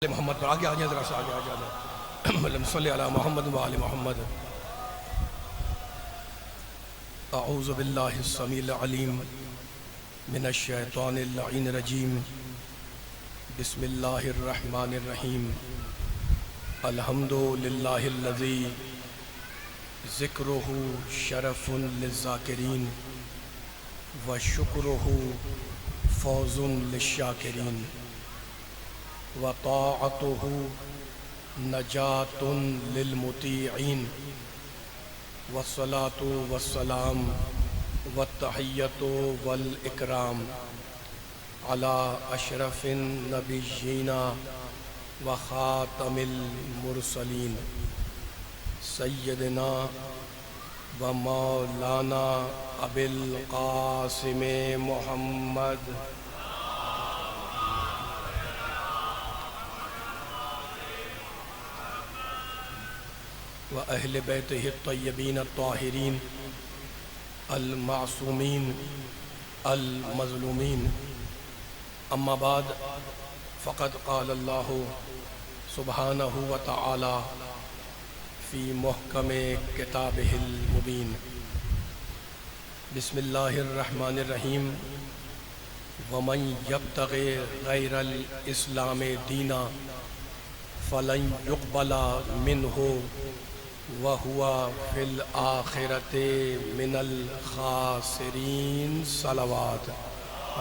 محمد پر آگے آجائیں، ذرا سا آگے آجائیں۔ اللہم صلی علی محمد و آل محمد۔ اعوذ باللہ السمیع العلیم من الشیطان اللعین الرجیم، بسم اللہ الرحمن الرحیم۔ الحمد للہ الذی ذکرہ شرف للذاکرین وشکرہ فوز للشاکرین وطاعتہ نجات للمطیعین والصلاة والسلام والتحیۃ والاکرام علی اشرف النبیین وخاتم المرسلین سیدنا و مولانا ابی القاسم محمد وأهل بيته الطيبين الطاهرين المعصومين المظلومين، أما بعد فقد قال الله سبحانه وتعالى في محكم كتابه المبين. بسم الله الرحمن الرحيم. ومن يبتغي غير الإسلام دينا فلن يقبل منه وَهُوَ فِي الْآخِرَةِ مِنَ الْخَاسِرِينَ. صلوات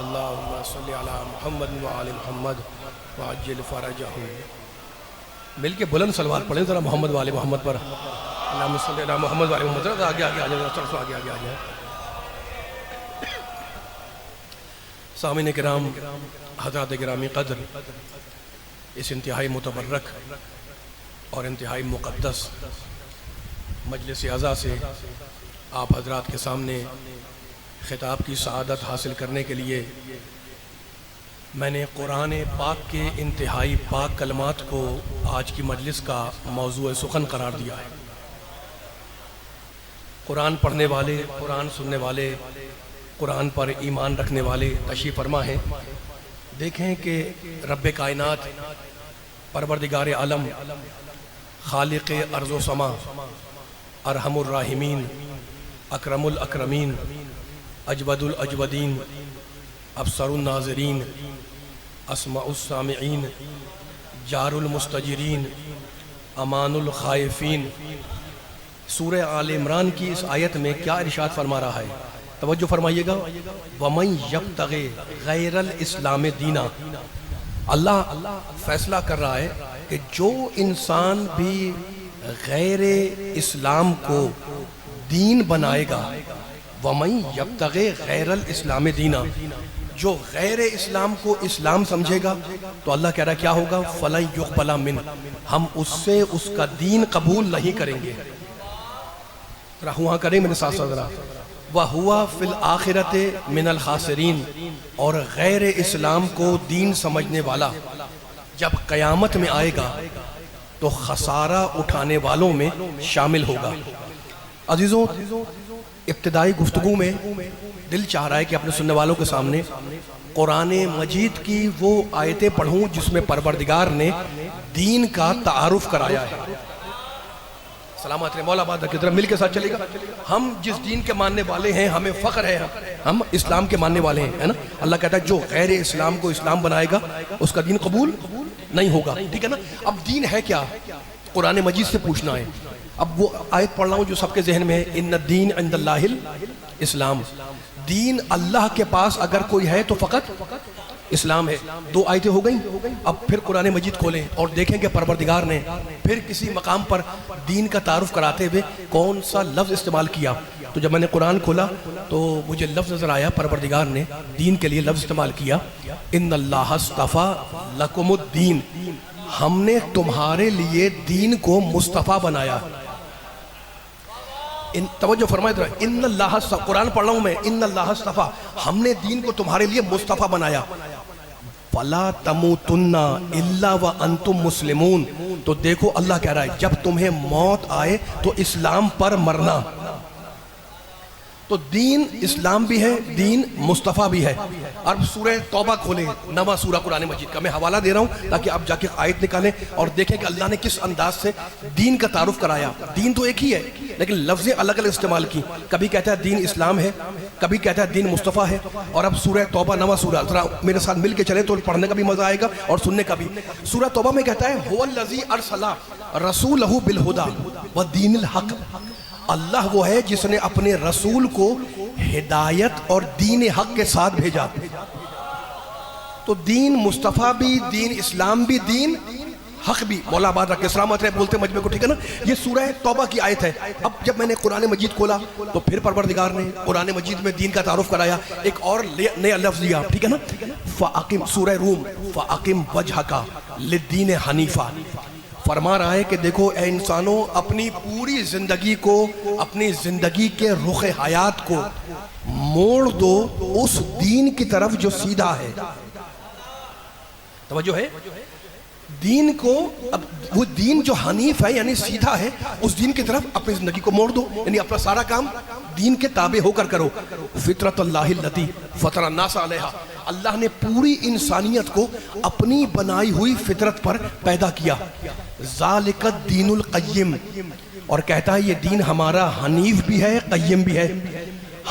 اللہم صلی علی محمد وآل محمد وعجل فرجہ. مل کے بلند صلوات پڑھیں ذرا محمد وآل محمد پر. اللہم صلی علی محمد وآل محمد. ذرا آگے آگے آجائیں، ذرا آگے آگے آجائیں. سامعین کرام، حضرات گرامی قدر، اس انتہائی متبرک اور انتہائی مقدس مجلس اعزا سے آپ حضرات کے سامنے خطاب کی سعادت حاصل کرنے کے لیے میں نے قرآن پاک کے انتہائی پاک کلمات کو آج کی مجلس کا موضوع سخن قرار دیا ہے. قرآن پڑھنے والے، قرآن سننے والے، قرآن پر ایمان رکھنے والے تشریف فرما ہیں. دیکھیں کہ رب کائنات، پروردگار عالم، خالق ارض و سما، ارحم الراحمین، اکرم الاکرمین، اجود الاجودین، ابصر الناظرین، اسمع السامعین، جار المستجرین، امان الخائفین. سورہ آل عمران کی اس آیت میں کیا ارشاد فرما رہا ہے؟ توجہ فرمائیے گا. وَمَن يَبْتَغِ غَيْرَ الْإِسْلَامِ دِينًا. اللہ فیصلہ کر رہا ہے کہ جو انسان بھی غیر اسلام کو دین بنائے گا، وَمَن يَبْتَغِ غَيْرَ الْإِسْلَامِ دِينًا، جو غیر اسلام کو اسلام سمجھے گا تو اللہ کہہ رہا ہے کیا ہوگا؟ فَلَن يُقْبَلَ مِنْهُ، ہم اس سے اس کا دین قبول نہیں کریں گے. وہاں کریں میرے ساتھ ذرا. وَهُوَ فِي الْآخِرَةِ مِنَ الْخَاسِرِينَ، اور غیر اسلام کو دین سمجھنے والا جب قیامت میں آئے گا تو خسارہ اٹھانے والوں میں شامل ہوگا. عزیزوں، ابتدائی گفتگو میں دل چاہ رہا ہے کہ اپنے سننے والوں کے سامنے قرآن مجید کی وہ آیتیں پڑھوں جس میں پروردگار نے دین کا تعارف کرایا ہے. سلامت رہے مولا آباد کی طرف مل کے ساتھ چلے گا. ہم جس دین کے ماننے والے ہیں ہمیں فخر ہے، ہم اسلام کے ماننے والے ہیں، ہے نا. اللہ کہتا ہے جو غیر اسلام کو اسلام بنائے گا اس کا دین قبول نہیں ہوگا. ٹھیک ہے نا. اب دین ہے کیا؟ قرآن مجید سے پوچھنا ہے. اب وہ آیت پڑھ رہا ہوں جو سب کے ذہن میں ہے. ان الدین عند اللہ الاسلام. دین اللہ کے پاس اگر کوئی ہے تو فقط اسلام ہے. دو آیتیں ہو گئیں. اب پھر قرآن مجید کھولیں اور دیکھیں کہ پروردگار نے پھر کسی مقام پر دین کا تعارف کراتے ہوئے کون سا لفظ استعمال کیا. تو جب میں نے قرآن کھولا تو مجھے لفظ نظر آیا، پروردگار نے دین کے لیے لفظ استعمال کیا. ان اللہ اصطفیٰ لکم الدین، ہم نے تمہارے لیے دین کو مصطفیٰ بنایا. توجہ فرمائے ذرا. ان اللہ، قرآن پڑھ رہا ہوں میں. ان اللہ اصطفیٰ، ہم نے دین کو تمہارے لیے مصطفیٰ بنایا. فَلَا تَمُوتُنَّ إِلَّا وَأَنْتُمْ مُسْلِمُونَ. تو دیکھو اللہ کہہ رہا ہے جب تمہیں موت آئے تو اسلام پر مرنا. تو دین اسلام بھی ہے، دین مصطفیٰ بھی ہے. اور سورہ توبہ کھولیں، نواں سورہ قرآن مجید کا، میں حوالہ دے رہا ہوں تاکہ آپ جا کے آیت نکالیں اور دیکھیں کہ اللہ نے کس انداز سے دین کا تعارف کرایا. دین تو ایک ہی ہے لیکن لفظیں الگ الگ استعمال کی. کبھی کہتا ہے دین اسلام ہے، کبھی کہتا ہے دین مصطفیٰ ہے. اور اب سورہ توبہ نواں سورہ، ذرا میرے ساتھ مل کے چلیں تو پڑھنے کا بھی مزہ آئے گا اور سننے کا بھی. سورہ توبہ میں کہتا ہے هو الذی ارسل رسولہ بالہدی ودین الحق. اللہ وہ ہے جس نے اپنے رسول کو ہدایت اور دین حق کے ساتھ بھیجا. تو دین مصطفیٰ بھی، دین اسلام بھی، دین حق بھی. مولا آباد رکھے سلامت رہے بولتے مجمع کو، ٹھیک ہے نا. یہ سورہ توبہ کی آیت ہے. اب جب میں نے قرآن مجید کھولا تو پھر پروردگار نے قرآن مجید میں دین کا تعارف کرایا، ایک اور نیا لفظ دیا، ٹھیک ہے نا. فَأَقِمْ سورہ روم فَأَقِمْ وَجْهَكَ لِلدِّينِ حَنِيفًا. فرما رہا ہے کہ دیکھو اے انسانوں، اپنی پوری زندگی کو، اپنی زندگی کے رخ حیات کو موڑ دو اس دین کی طرف جو سیدھا ہے. توجہ ہے، دین کو، اب وہ دین جو حنیف ہے یعنی سیدھا ہے، اس دین کی طرف اپنی زندگی کو موڑ دو، یعنی اپنا سارا کام دین کے تابع ہو کر کرو. فطرت اللہ التی فطر الناس علیہا. اللہ نے پوری انسانیت کو اپنی بنائی ہوئی فطرت پر پیدا کیا. ذالک الدین القیم. اور کہتا ہے یہ دین ہمارا حنیف بھی ہے، قیم بھی ہے.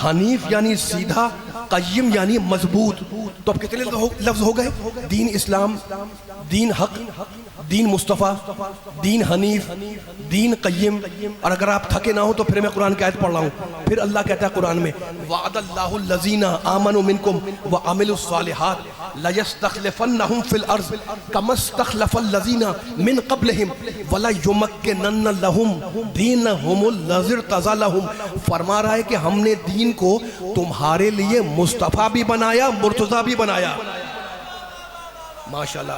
حنیف یعنی سیدھا، قیم یعنی مضبوط. تو اب کتنے لفظ ہو گئے؟ دین اسلام، دین حق، دین مصطفیٰ، دین حنیف، دین قیم. اور اگر آپ تھکے نہ ہو تو پھر میں قرآن کی آیت پڑھ رہا ہوں. پھر اللہ کہتا ہے قرآن میں وعد اللہ الذین آمنوا منکم وعملوا الصالحات لیستخلفنہم فی الارض کما استخلف الذین من قبلہم ولیمکنن لہم دینہم الذی ارتضی لہم. فرما رہا ہے کہ ہم نے دین کو تمہارے لیے مصطفیٰ بھی بنایا، مرتضیٰ بھی بنایا. ماشاءاللہ،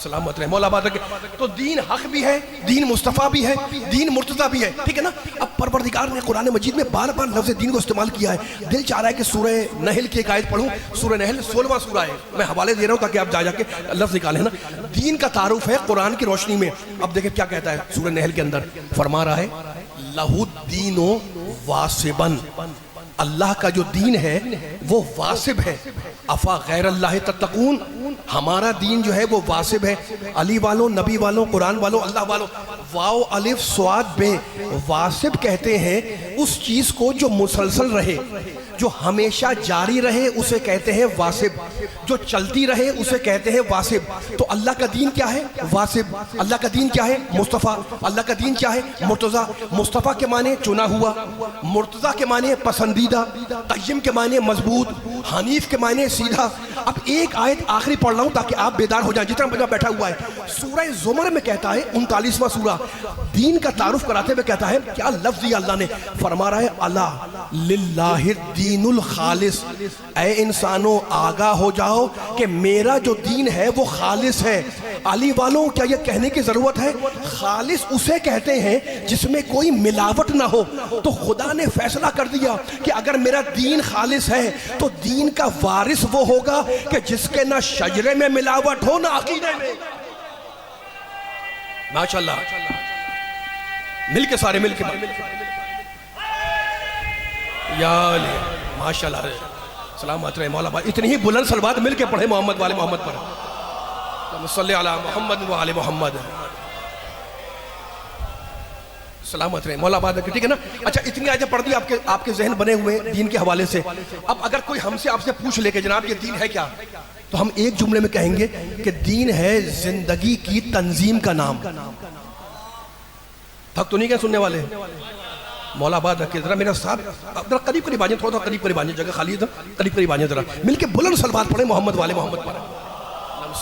سلامت رہے مولا آباد رکھے. تو دین حق بھی ہے، دین مصطفیٰ بھی ہے، دین مرتضیٰ بھی ہے، ٹھیک ہے نا. اب پروردگار نے قرآن مجید میں بار بار لفظ دین کو استعمال کیا ہے. دل چاہ رہا ہے کہ سورہ نحل کی ایک آیت پڑھوں. سورہ نحل 16واں سورہ ہے، میں حوالے دے رہا ہوں تاکہ آپ جا کے لفظ نکالیں نا. دین کا تعارف ہے قرآن کی روشنی میں. اب دیکھیں کیا کہتا ہے سورہ نحل کے اندر. فرما رہا ہے لَهُ الدِّينُ وَاسِبًا. اللہ کا جو دین ہے وہ واسب ہے. افا غیر اللہ تتقون. ہمارا دین جو ہے وہ واسب ہے. علی والوں، نبی والوں، قرآن والوں، اللہ والوں. واو الف صاد بے. واسب کہتے ہیں اس چیز کو جو مسلسل رہے، جو ہمیشہ جاری رہے، اسے کہتے ہیں واسب. جو چلتی رہے اسے کہتے ہیں واسب. تو اللہ کا دین کیا ہے؟ واسب. اللہ کا دین کیا ہے؟ مصطفیٰ. اللہ کا دین کیا ہے؟ مرتضیٰ. مصطفیٰ کے معنی چنا ہوا، مرتضیٰ کے معنی پسندیدہ، قیم کے معنی مضبوط، حنیف کے معنی سیدھا. اب ایک آیت آخری پڑھ رہا ہوں تاکہ آپ بیدار ہو جائیں جتنا بجا بیٹھا ہوا ہے. سورہ زمر میں کہتا ہے 39واں سورہ، دین کا تعارف کراتے ہوئے کہتا ہے کیا لفظ دیا اللہ نے. فرما رہا ہے الا للہ الدین الخالص. اے انسانوں آگاہ ہو جاؤ کہ میرا جو دین ہے وہ خالص ہے. علی والوں کیا یہ کہنے کی ضرورت ہے؟ خالص اسے کہتے ہیں جس میں کوئی ملاوٹ نہ ہو. تو خدا نے فیصلہ کر دیا کہ اگر میرا دین خالص ہے تو دین کا وارث وہ ہوگا کہ جس کے نہ شجرے میں ملاوٹ ہو نہ عقیدے میں. ماشاءاللہ، مل کے سارے مل کے یا علی. ماشاءاللہ، سلامت رہے مولا. اتنی ہی بلند صلوات مل کے پڑھے محمد والے محمد پر. صلی علی محمد و آل محمد. سلامت رہے مولا آباد رکھے، ٹھیک ہے نا. اچھا اتنی آیتیں پڑھ دی، آپ کے ذہن بنے ہوئے دین کے حوالے سے. اب اگر کوئی ہم سے آپ سے پوچھ لے کہ جناب یہ دین ہے کیا، تو ہم ایک جملے میں کہیں گے کہ دین ہے زندگی کی تنظیم کا نام. تھک تو نہیں گئے سننے والے؟ مولا آباد رکھے ذرا میرا ساتھ، ذرا قریب قریب آجیں، تھوڑا قریب قریب آجیں، جگہ خالی ہے قریب قریب آجیں. ذرا مل کے بلند صلوات پڑھیں محمد والے محمد پر.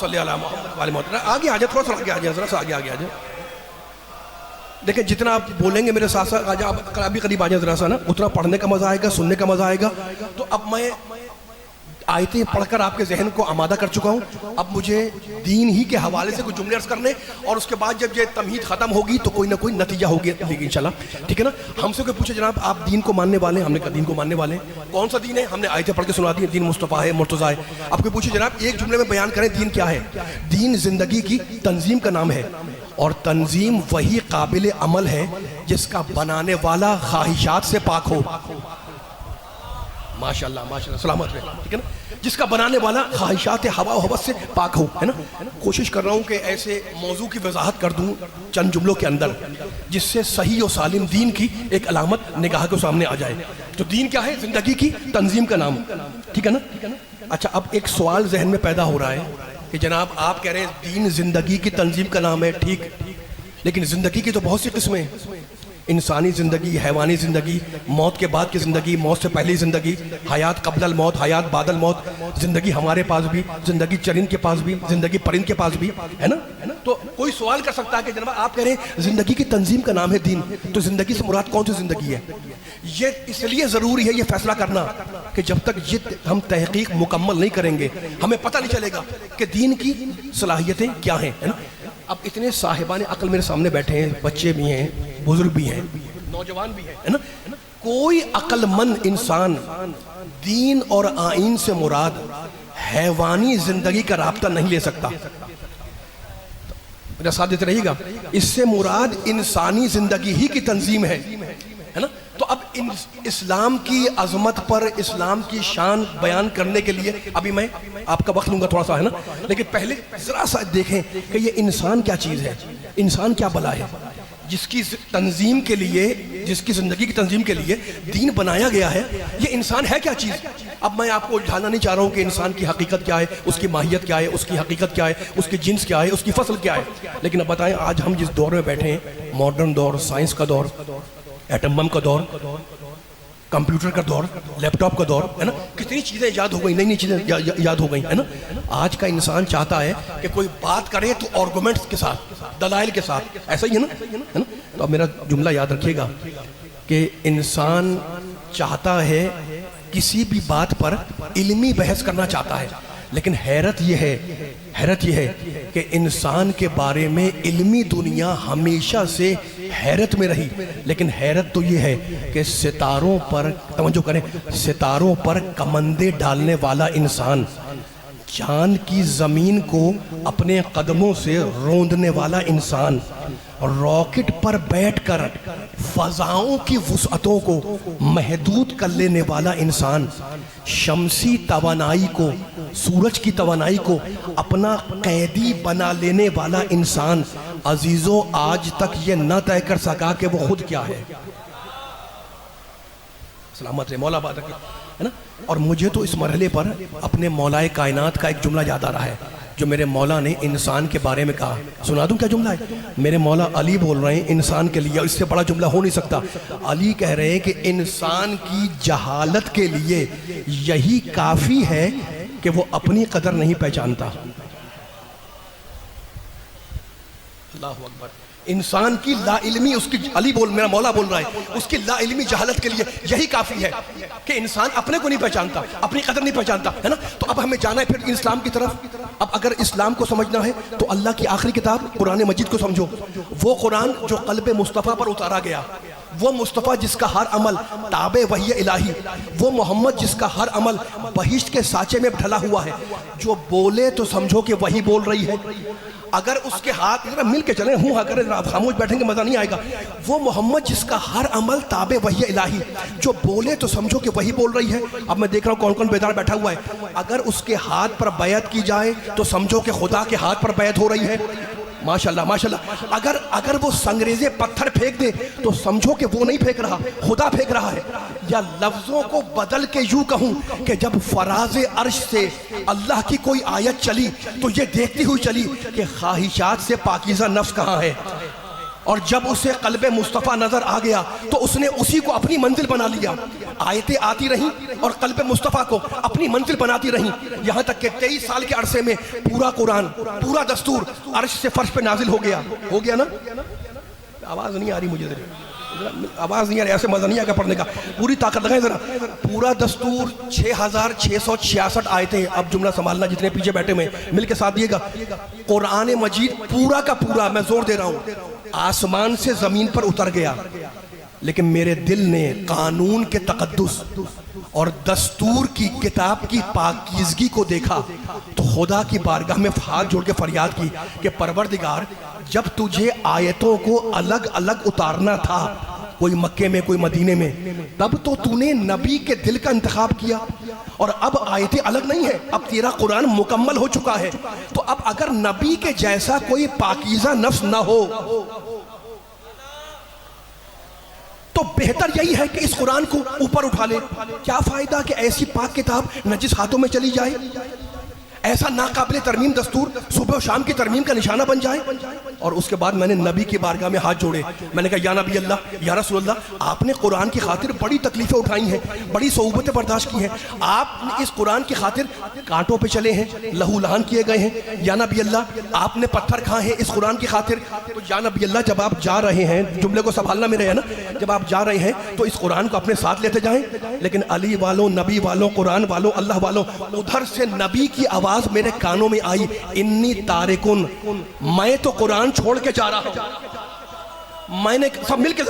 صلی اللہ محمد والے محمد. آگے آجیں، تھوڑا سا آگے آجیں، ذرا سا آگے آجیں. دیکھیں جتنا آپ بولیں گے میرے ساتھ ساتھ آپ ابھی قریب آ جائیں ذرا سا نا، اتنا پڑھنے کا مزہ آئے گا، سننے کا مزہ آئے گا. تو اب میں آیتیں پڑھ کر آپ کے ذہن کو آمادہ کر چکا ہوں. اب مجھے دین ہی کے حوالے سے کچھ جملے عرض کرنے، اور اس کے بعد جب یہ تمہید ختم ہوگی تو کوئی نہ کوئی نتیجہ ہوگی انشاءاللہ، ٹھیک ہے نا. ہم سے کوئی پوچھے جناب آپ دین کو ماننے والے ہیں؟ ہم نے کہا دین کو ماننے والے ہیں. کون سا دین ہے؟ ہم نے آیتیں پڑھ کے سنا دی، دین مصطفیٰ ہے، مرتضیٰ ہے. اب کوئی پوچھے جناب ایک جملے میں بیان کریں دین کیا ہے؟ دین زندگی کی تنظیم کا نام ہے، اور تنظیم وہی قابل عمل ہے جس کا بنانے والا خواہشات سے پاک ہو. ماشاءاللہ ماشاءاللہ سلامت رہے، ٹھیک ہے نا، جس کا بنانے والا خواہشات ہوا و ہوس سے پاک ہو، ہے نا۔ کوشش کر رہا ہوں کہ ایسے موضوع کی وضاحت کر دوں چند جملوں کے اندر جس سے صحیح و سالم دین کی ایک علامت نگاہ کے سامنے آ جائے۔ تو دین کیا ہے؟ زندگی کی تنظیم کا نام، ٹھیک ہے نا۔ اچھا اب ایک سوال ذہن میں پیدا ہو رہا ہے کہ جناب آپ کہہ رہے ہیں دین زندگی کی تنظیم کا نام ہے، ٹھیک، لیکن زندگی کی تو بہت سی قسمیں ہیں، انسانی زندگی، حیوانی زندگی، موت کے بعد کی زندگی، موت سے پہلی زندگی، حیات قبل الموت، حیات بعد الموت، زندگی ہمارے پاس بھی، زندگی چرند کے پاس بھی، زندگی پرند کے پاس بھی، ہے نا۔ تو کوئی سوال کر سکتا ہے کہ جناب آپ کہہ رہے ہیں زندگی کی تنظیم کا نام ہے دین، تو زندگی سے مراد کون سی زندگی ہے؟ یہ اس لیے ضروری ہے یہ فیصلہ کرنا کہ جب تک یہ ہم تحقیق مکمل نہیں کریں گے ہمیں پتہ نہیں چلے گا کہ دین کی صلاحیتیں کیا ہیں، ہے نا۔ اب اتنے صاحبان عقل میرے سامنے بیٹھے ہیں، بچے بھی ہیں، بزرگ بھی ہیں، نوجوان بھی ہیں، ہے نا۔ کوئی عقل مند انسان دین اور آئین سے مراد حیوانی زندگی کا رابطہ نہیں لے سکتا۔ میرا ساتھ دیتے رہیے گا، اس سے مراد انسانی زندگی ہی کی تنظیم ہے نا۔ تو اب اسلام کی عظمت پر، اسلام کی شان بیان کرنے کے لیے ابھی میں آپ کا وقت لوں گا تھوڑا سا، ہے نا، لیکن پہلے ذرا سا دیکھیں کہ یہ انسان کیا چیز ہے، انسان کیا بلا ہے جس کی تنظیم کے لیے، جس کی زندگی کی تنظیم کے لیے دین بنایا گیا ہے۔ یہ انسان ہے کیا چیز؟ اب میں آپ کو الجھانا نہیں چاہ رہا ہوں کہ انسان کی حقیقت کیا ہے، اس کی ماہیت کیا ہے، اس کی حقیقت کیا ہے، اس کی جنس کیا ہے، اس کی فصل کیا ہے، لیکن اب بتائیں آج ہم جس دور میں بیٹھے ہیں، ماڈرن دور، سائنس کا دور، ایٹم بم کا دور، کمپیوٹر کا دور، لیپ ٹاپ کا دور، ہے نا، کتنی چیزیں ایجاد ہو گئی، نئی نئی چیزیں ایجاد ہو گئی، ہے نا۔ آج کا انسان چاہتا ہے کہ کوئی بات کرے تو آرگومنٹس کے ساتھ، دلائل کے ساتھ، ایسا ہی ہے نا۔ تو اب میرا جملہ یاد رکھیے گا کہ انسان چاہتا ہے کسی بھی بات پر علمی بحث کرنا چاہتا ہے، لیکن حیرت یہ ہے کہ انسان کے بارے میں علمی دنیا ہمیشہ سے حیرت میں رہی، لیکن حیرت تو یہ ہے کہ ستاروں پر، توجہ کریں، ستاروں پر کمندیں ڈالنے والا انسان، چاند کی زمین کو اپنے قدموں سے روندنے والا انسان، راکٹ پر بیٹھ کر فضاؤں کی وسعتوں کو محدود کر لینے والا انسان، شمسی توانائی کو، سورج کی توانائی کو اپنا قیدی بنا لینے والا انسان، عزیزوں آج تک یہ نہ طے کر سکا کہ وہ خود کیا ہے۔ سلامت رہے، مولا بات رکھے، ہے نا۔ اور مجھے تو اس مرحلے پر اپنے مولائے کائنات کا ایک جملہ یاد آ رہا ہے جو میرے مولا نے انسان کے بارے میں کہا۔ سنا دوں کیا جملہ ہے؟ میرے مولا علی بول رہے ہیں انسان کے لیے، اس سے بڑا جملہ ہو نہیں سکتا۔ علی کہہ رہے ہیں کہ انسان کی جہالت کے لیے یہی کافی ہے کہ وہ اپنی قدر نہیں پہچانتا۔ اللہ اکبر۔ انسان کی لا علمی، اس کی علی میرا مولا بول رہا ہے، اس کی لا علمی جہالت کے لیے یہی کافی ہے کہ انسان اپنے کو نہیں پہچانتا، اپنی قدر نہیں پہچانتا، ہے نا۔ تو اب ہمیں جانا ہے پھر اسلام کی طرف۔ اب اگر اسلام کو سمجھنا ہے تو اللہ کی آخری کتاب قرآن مجید کو سمجھو، وہ قرآن جو قلب مصطفیٰ پر اتارا گیا، وہ مصطفیٰ جس کا ہر عمل تابع وحی الہی، وہ محمد جس کا ہر عمل بہشت کے سانچے میں ڈھلا ہوا ہے، جو بولے تو سمجھو کہ وہی بول رہی ہے، اگر اس کے ہاتھ مل کے چلیں ہوں اگر خاموش بیٹھیں گے مزہ نہیں آئے گا۔ وہ محمد جس کا ہر عمل تابع وحی الہی، جو بولے تو سمجھو کہ وہی بول رہی ہے۔ اب میں دیکھ رہا ہوں کون کون بیدار بیٹھا ہوا ہے، اگر اس کے ہاتھ پر بیعت کی جائے تو سمجھو کہ خدا کے ہاتھ پر بیعت ہو رہی ہے۔ ماشاءاللہ ماشاءاللہ۔ اگر وہ سنگریزے پتھر پھینک دے تو سمجھو کہ وہ نہیں پھینک رہا، خدا پھینک رہا ہے۔ یا لفظوں کو بدل کے یوں کہوں کہ جب فراز عرش سے اللہ کی کوئی آیت چلی تو یہ دیکھتی ہوئی چلی کہ خواہشات سے پاکیزہ نفس کہاں ہے، اور جب اسے قلب مصطفیٰ نظر آ گیا تو اس نے اسی کو اپنی منزل بنا لیا۔ آیتیں آتی رہیں اور قلب مصطفیٰ کو اپنی منزل بناتی رہیں، یہاں تک کہ 23 سال کے عرصے میں پورا قرآن، پورا دستور عرش سے فرش پہ نازل ہو گیا نا۔ آواز نہیں آ رہی مجھے، آواز نہیں آ رہی، ایسے مزہ نہیں آ گا پڑھنے کا، پوری طاقت لگائیں ذرا۔ پورا دستور 6666 آیتیں، اب جملہ سنبھالنا جتنے پیچھے بیٹھے ہوئے مل کے ساتھ دیے گا۔ قرآن مجید پورا کا پورا، میں زور دے رہا ہوں، آسمان سے زمین پر اتر گیا، لیکن میرے دل نے قانون کے تقدس اور دستور کی کتاب کی پاکیزگی کو دیکھا تو خدا کی بارگاہ میں ہاتھ جوڑ کے فریاد کی کہ پروردگار، جب تجھے آیتوں کو الگ الگ اتارنا تھا کوئی مکے میں کوئی مدینے میں، تب تو تو نے نبی کے دل کا انتخاب کیا، اور اب آیتیں الگ نہیں ہیں، اب تیرا قرآن مکمل ہو چکا ہے، تو اب اگر نبی کے جیسا کوئی پاکیزہ نفس نہ ہو تو بہتر یہی ہے کہ اس قرآن کو اوپر اٹھا لے۔ کیا فائدہ کہ ایسی پاک کتاب نجس ہاتھوں میں چلی جائے، ایسا ناقابل ترمیم دستور صبح و شام کی ترمیم کا نشانہ بن جائے۔ اور اس کے بعد میں نے نبی کی بارگاہ میں ہاتھ جوڑے، میں نے کہا یا نبی اللہ، یا رسول اللہ، آپ نے قرآن کی خاطر بڑی تکلیفیں اٹھائی ہیں، بڑی صعوبتیں برداشت کی ہیں، آپ نے اس قرآن کی خاطر کانٹوں پہ چلے ہیں، لہو لہان کیے گئے ہیں، یا نبی اللہ آپ نے پتھر کھائے ہیں اس قرآن کی خاطر، تو یا نبی اللہ جب آپ جا رہے ہیں، جملے کو سنبھالنا میرے ہے نا، جب آپ جا رہے ہیں تو اس قرآن کو اپنے ساتھ لیتے جائیں۔ لیکن علی والوں، نبی والوں، قرآن والوں، اللہ والوں، ادھر سے نبی کی آواز میرے کانوں میں آئی، انی تارکن، میں تو قرآن چھوڑ کے جا رہا ہوں۔ میں نے سب مل کے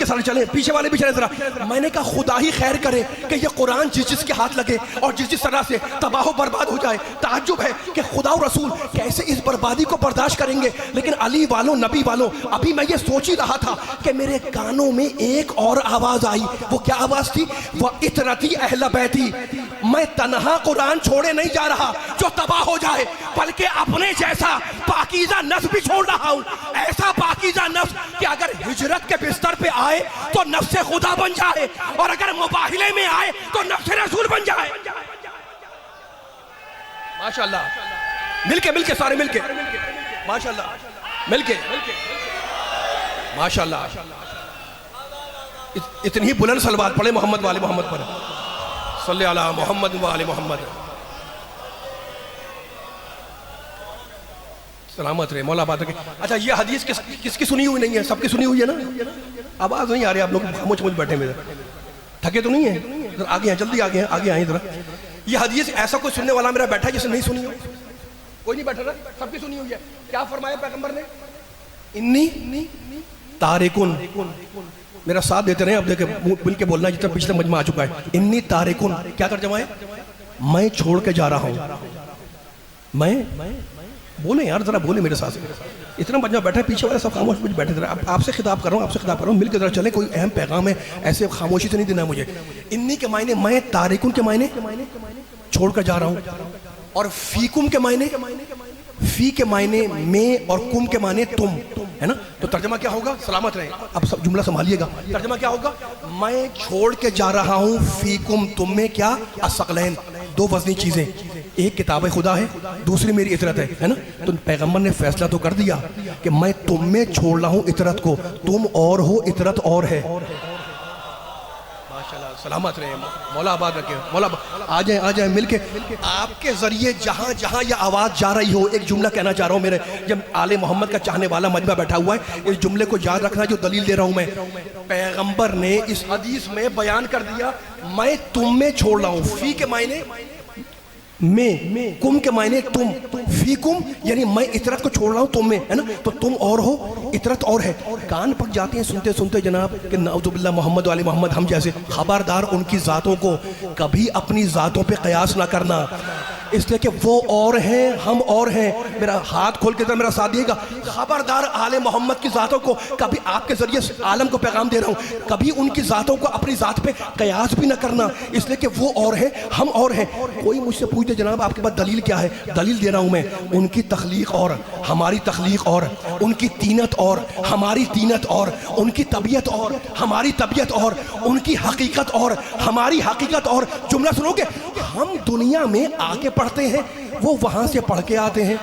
سارے چلیں، پیچھے والے بھی چلیں ذرا، میں نے کہا خدا ہی خیر کرے کہ یہ قرآن جس کے ہاتھ لگے اور جس طرح سے تباہ و برباد ہو جائے۔ تعجب ہے کہ خدا و رسول کیسے اس بربادی کو برداشت کریں گے۔ لیکن علی والوں، نبی والوں، ابھی میں یہ سوچ ہی رہا تھا کہ میرے کانوں میں ایک اور آواز آئی۔ وہ کیا آواز تھی؟ وہ اطرتی اہل بیتی، میں تنہا قرآن چھوڑے نہیں جا رہا جو تباہ ہو جائے، بلکہ اپنے جیسا پاکیزہ نفس بھی چھوڑ رہا ہوں، ایسا پاکیزہ نفس کہ اگر ہجرت کے بستر پہ آئے تو نفس خدا بن جائے، اور اگر مباہلے میں آئے تو نفس رسول بن جائے۔ ماشاءاللہ، مل کے سارے مل کے، ماشاءاللہ، مل کے، ماشاءاللہ، اتنی بلند صلوات پڑھے محمد والے محمد پر، صلی علی محمد والے محمد۔ سلامت رہے مولا بات رکھے۔ اچھا یہ حدیث کس کی سنی ہوئی نہیں ہے؟ سب کی سنی ہوئی ہے نا؟ آواز نہیں آ رہی، آپ لوگ خاموش بیٹھے میرے، تھکے تو نہیں ہیں؟ آگے ہیں، جلدی آگے ہیں، آگے آئیں ذرا۔ یہ حدیث ایسا کوئی سننے والا میرا بیٹھا ہے جسے نہیں سنی ہو؟ کوئی نہیں بیٹھا نا، سب کی سنی ہوئی ہے۔ کیا فرمایا پیغمبر نے؟ انی تارکن، میرا ساتھ دیتے رہے، اب دیکھیں مل کے بولنا جتنا پچھلے مجمع آ چکا ہے۔ انی تارکن کیا ترجمہ ہے؟ میں چھوڑ کے جا رہا ہوں۔ میں بولیں یار، ذرا بولیں میرے ساتھ، اتنا مجمع بیٹھا ہے، پیچھے والے سب خاموش بیٹھے تھے۔ آپ سے خطاب کر رہا ہوں، آپ سے خطاب کر رہا ہوں، مل کے ذرا چلیں، کوئی اہم پیغام ہے، ایسے خاموشی سے نہیں دینا مجھے۔ انی کے معنی میں، تارکن کے معنی چھوڑ کر جا رہا ہوں، اور فیکم کے معنی، فی کے معنی میں، اور کم کے معنی تم ہے نا۔ تو ترجمہ کیا ہوگا؟ سلامت رہیں، اب سب جملہ سنبھالیے گا۔ ترجمہ کیا ہوگا؟ میں چھوڑ کے جا رہا ہوں، فیکم تم میں کیا؟ الثقلین، دو وزنی چیزیں، ایک کتاب خدا ہے، دوسری میری اطرت ہے نا۔ تو پیغمبر نے فیصلہ تو کر دیا کہ میں تم میں چھوڑ رہا ہوں اطرت کو، تم اور ہو، اطرت اور ہے۔ ماشاءاللہ، سلامت رہے، مولا آباد رکھے، مولا آ جائیں مل کے۔ آپ کے ذریعے جہاں جہاں یہ آواز جا رہی ہو، ایک جملہ کہنا چاہ رہا ہوں، میرے جب آل محمد کا چاہنے والا مجمع بیٹھا ہوا ہے، اس جملے کو یاد رکھنا جو دلیل دے رہا ہوں میں۔ پیغمبر نے اس حدیث میں بیان کر دیا، میں تم میں چھوڑ رہا ہوں، فی کے معنی میں، کم کے معنی تم، فی کم یعنی میں اطرت کو چھوڑ رہا ہوں تم میں ہے نا، تو تم اور ہو، اطرت اور ہے۔ کان پک جاتے ہیں سنتے سنتے جناب کہ نعوذ باللہ محمد علی محمد ہم جیسے، خبردار ان کی ذاتوں کو کبھی اپنی ذاتوں پہ قیاس نہ کرنا، اس لیے کہ وہ اور ہیں، ہم اور ہیں۔ میرا ہاتھ کھول کے میرا ساتھ دیے گا، خبردار آل محمد کی ذاتوں کو کبھی، آپ کے ذریعے عالم کو پیغام دے رہا ہوں، کبھی ان کی ذاتوں کو اپنی ذات پہ قیاس بھی نہ کرنا، اس لیے کہ وہ اور ہیں، ہم اور ہیں۔ کوئی مجھ سے پوچھتے جناب آپ کے پاس دلیل کیا ہے؟ دلیل دے رہا ہوں میں، ان کی تخلیق اور ہماری تخلیق اور، ان کی تینت اور ہماری تینت اور، ان کی طبیعت اور ہماری طبیعت اور، ان کی حقیقت اور ہماری حقیقت اور۔ جملہ سنو گے، ہم دنیا میں آگے پڑھتے ہیں، وہ وہاں سے پڑھ کے آتے ہیں۔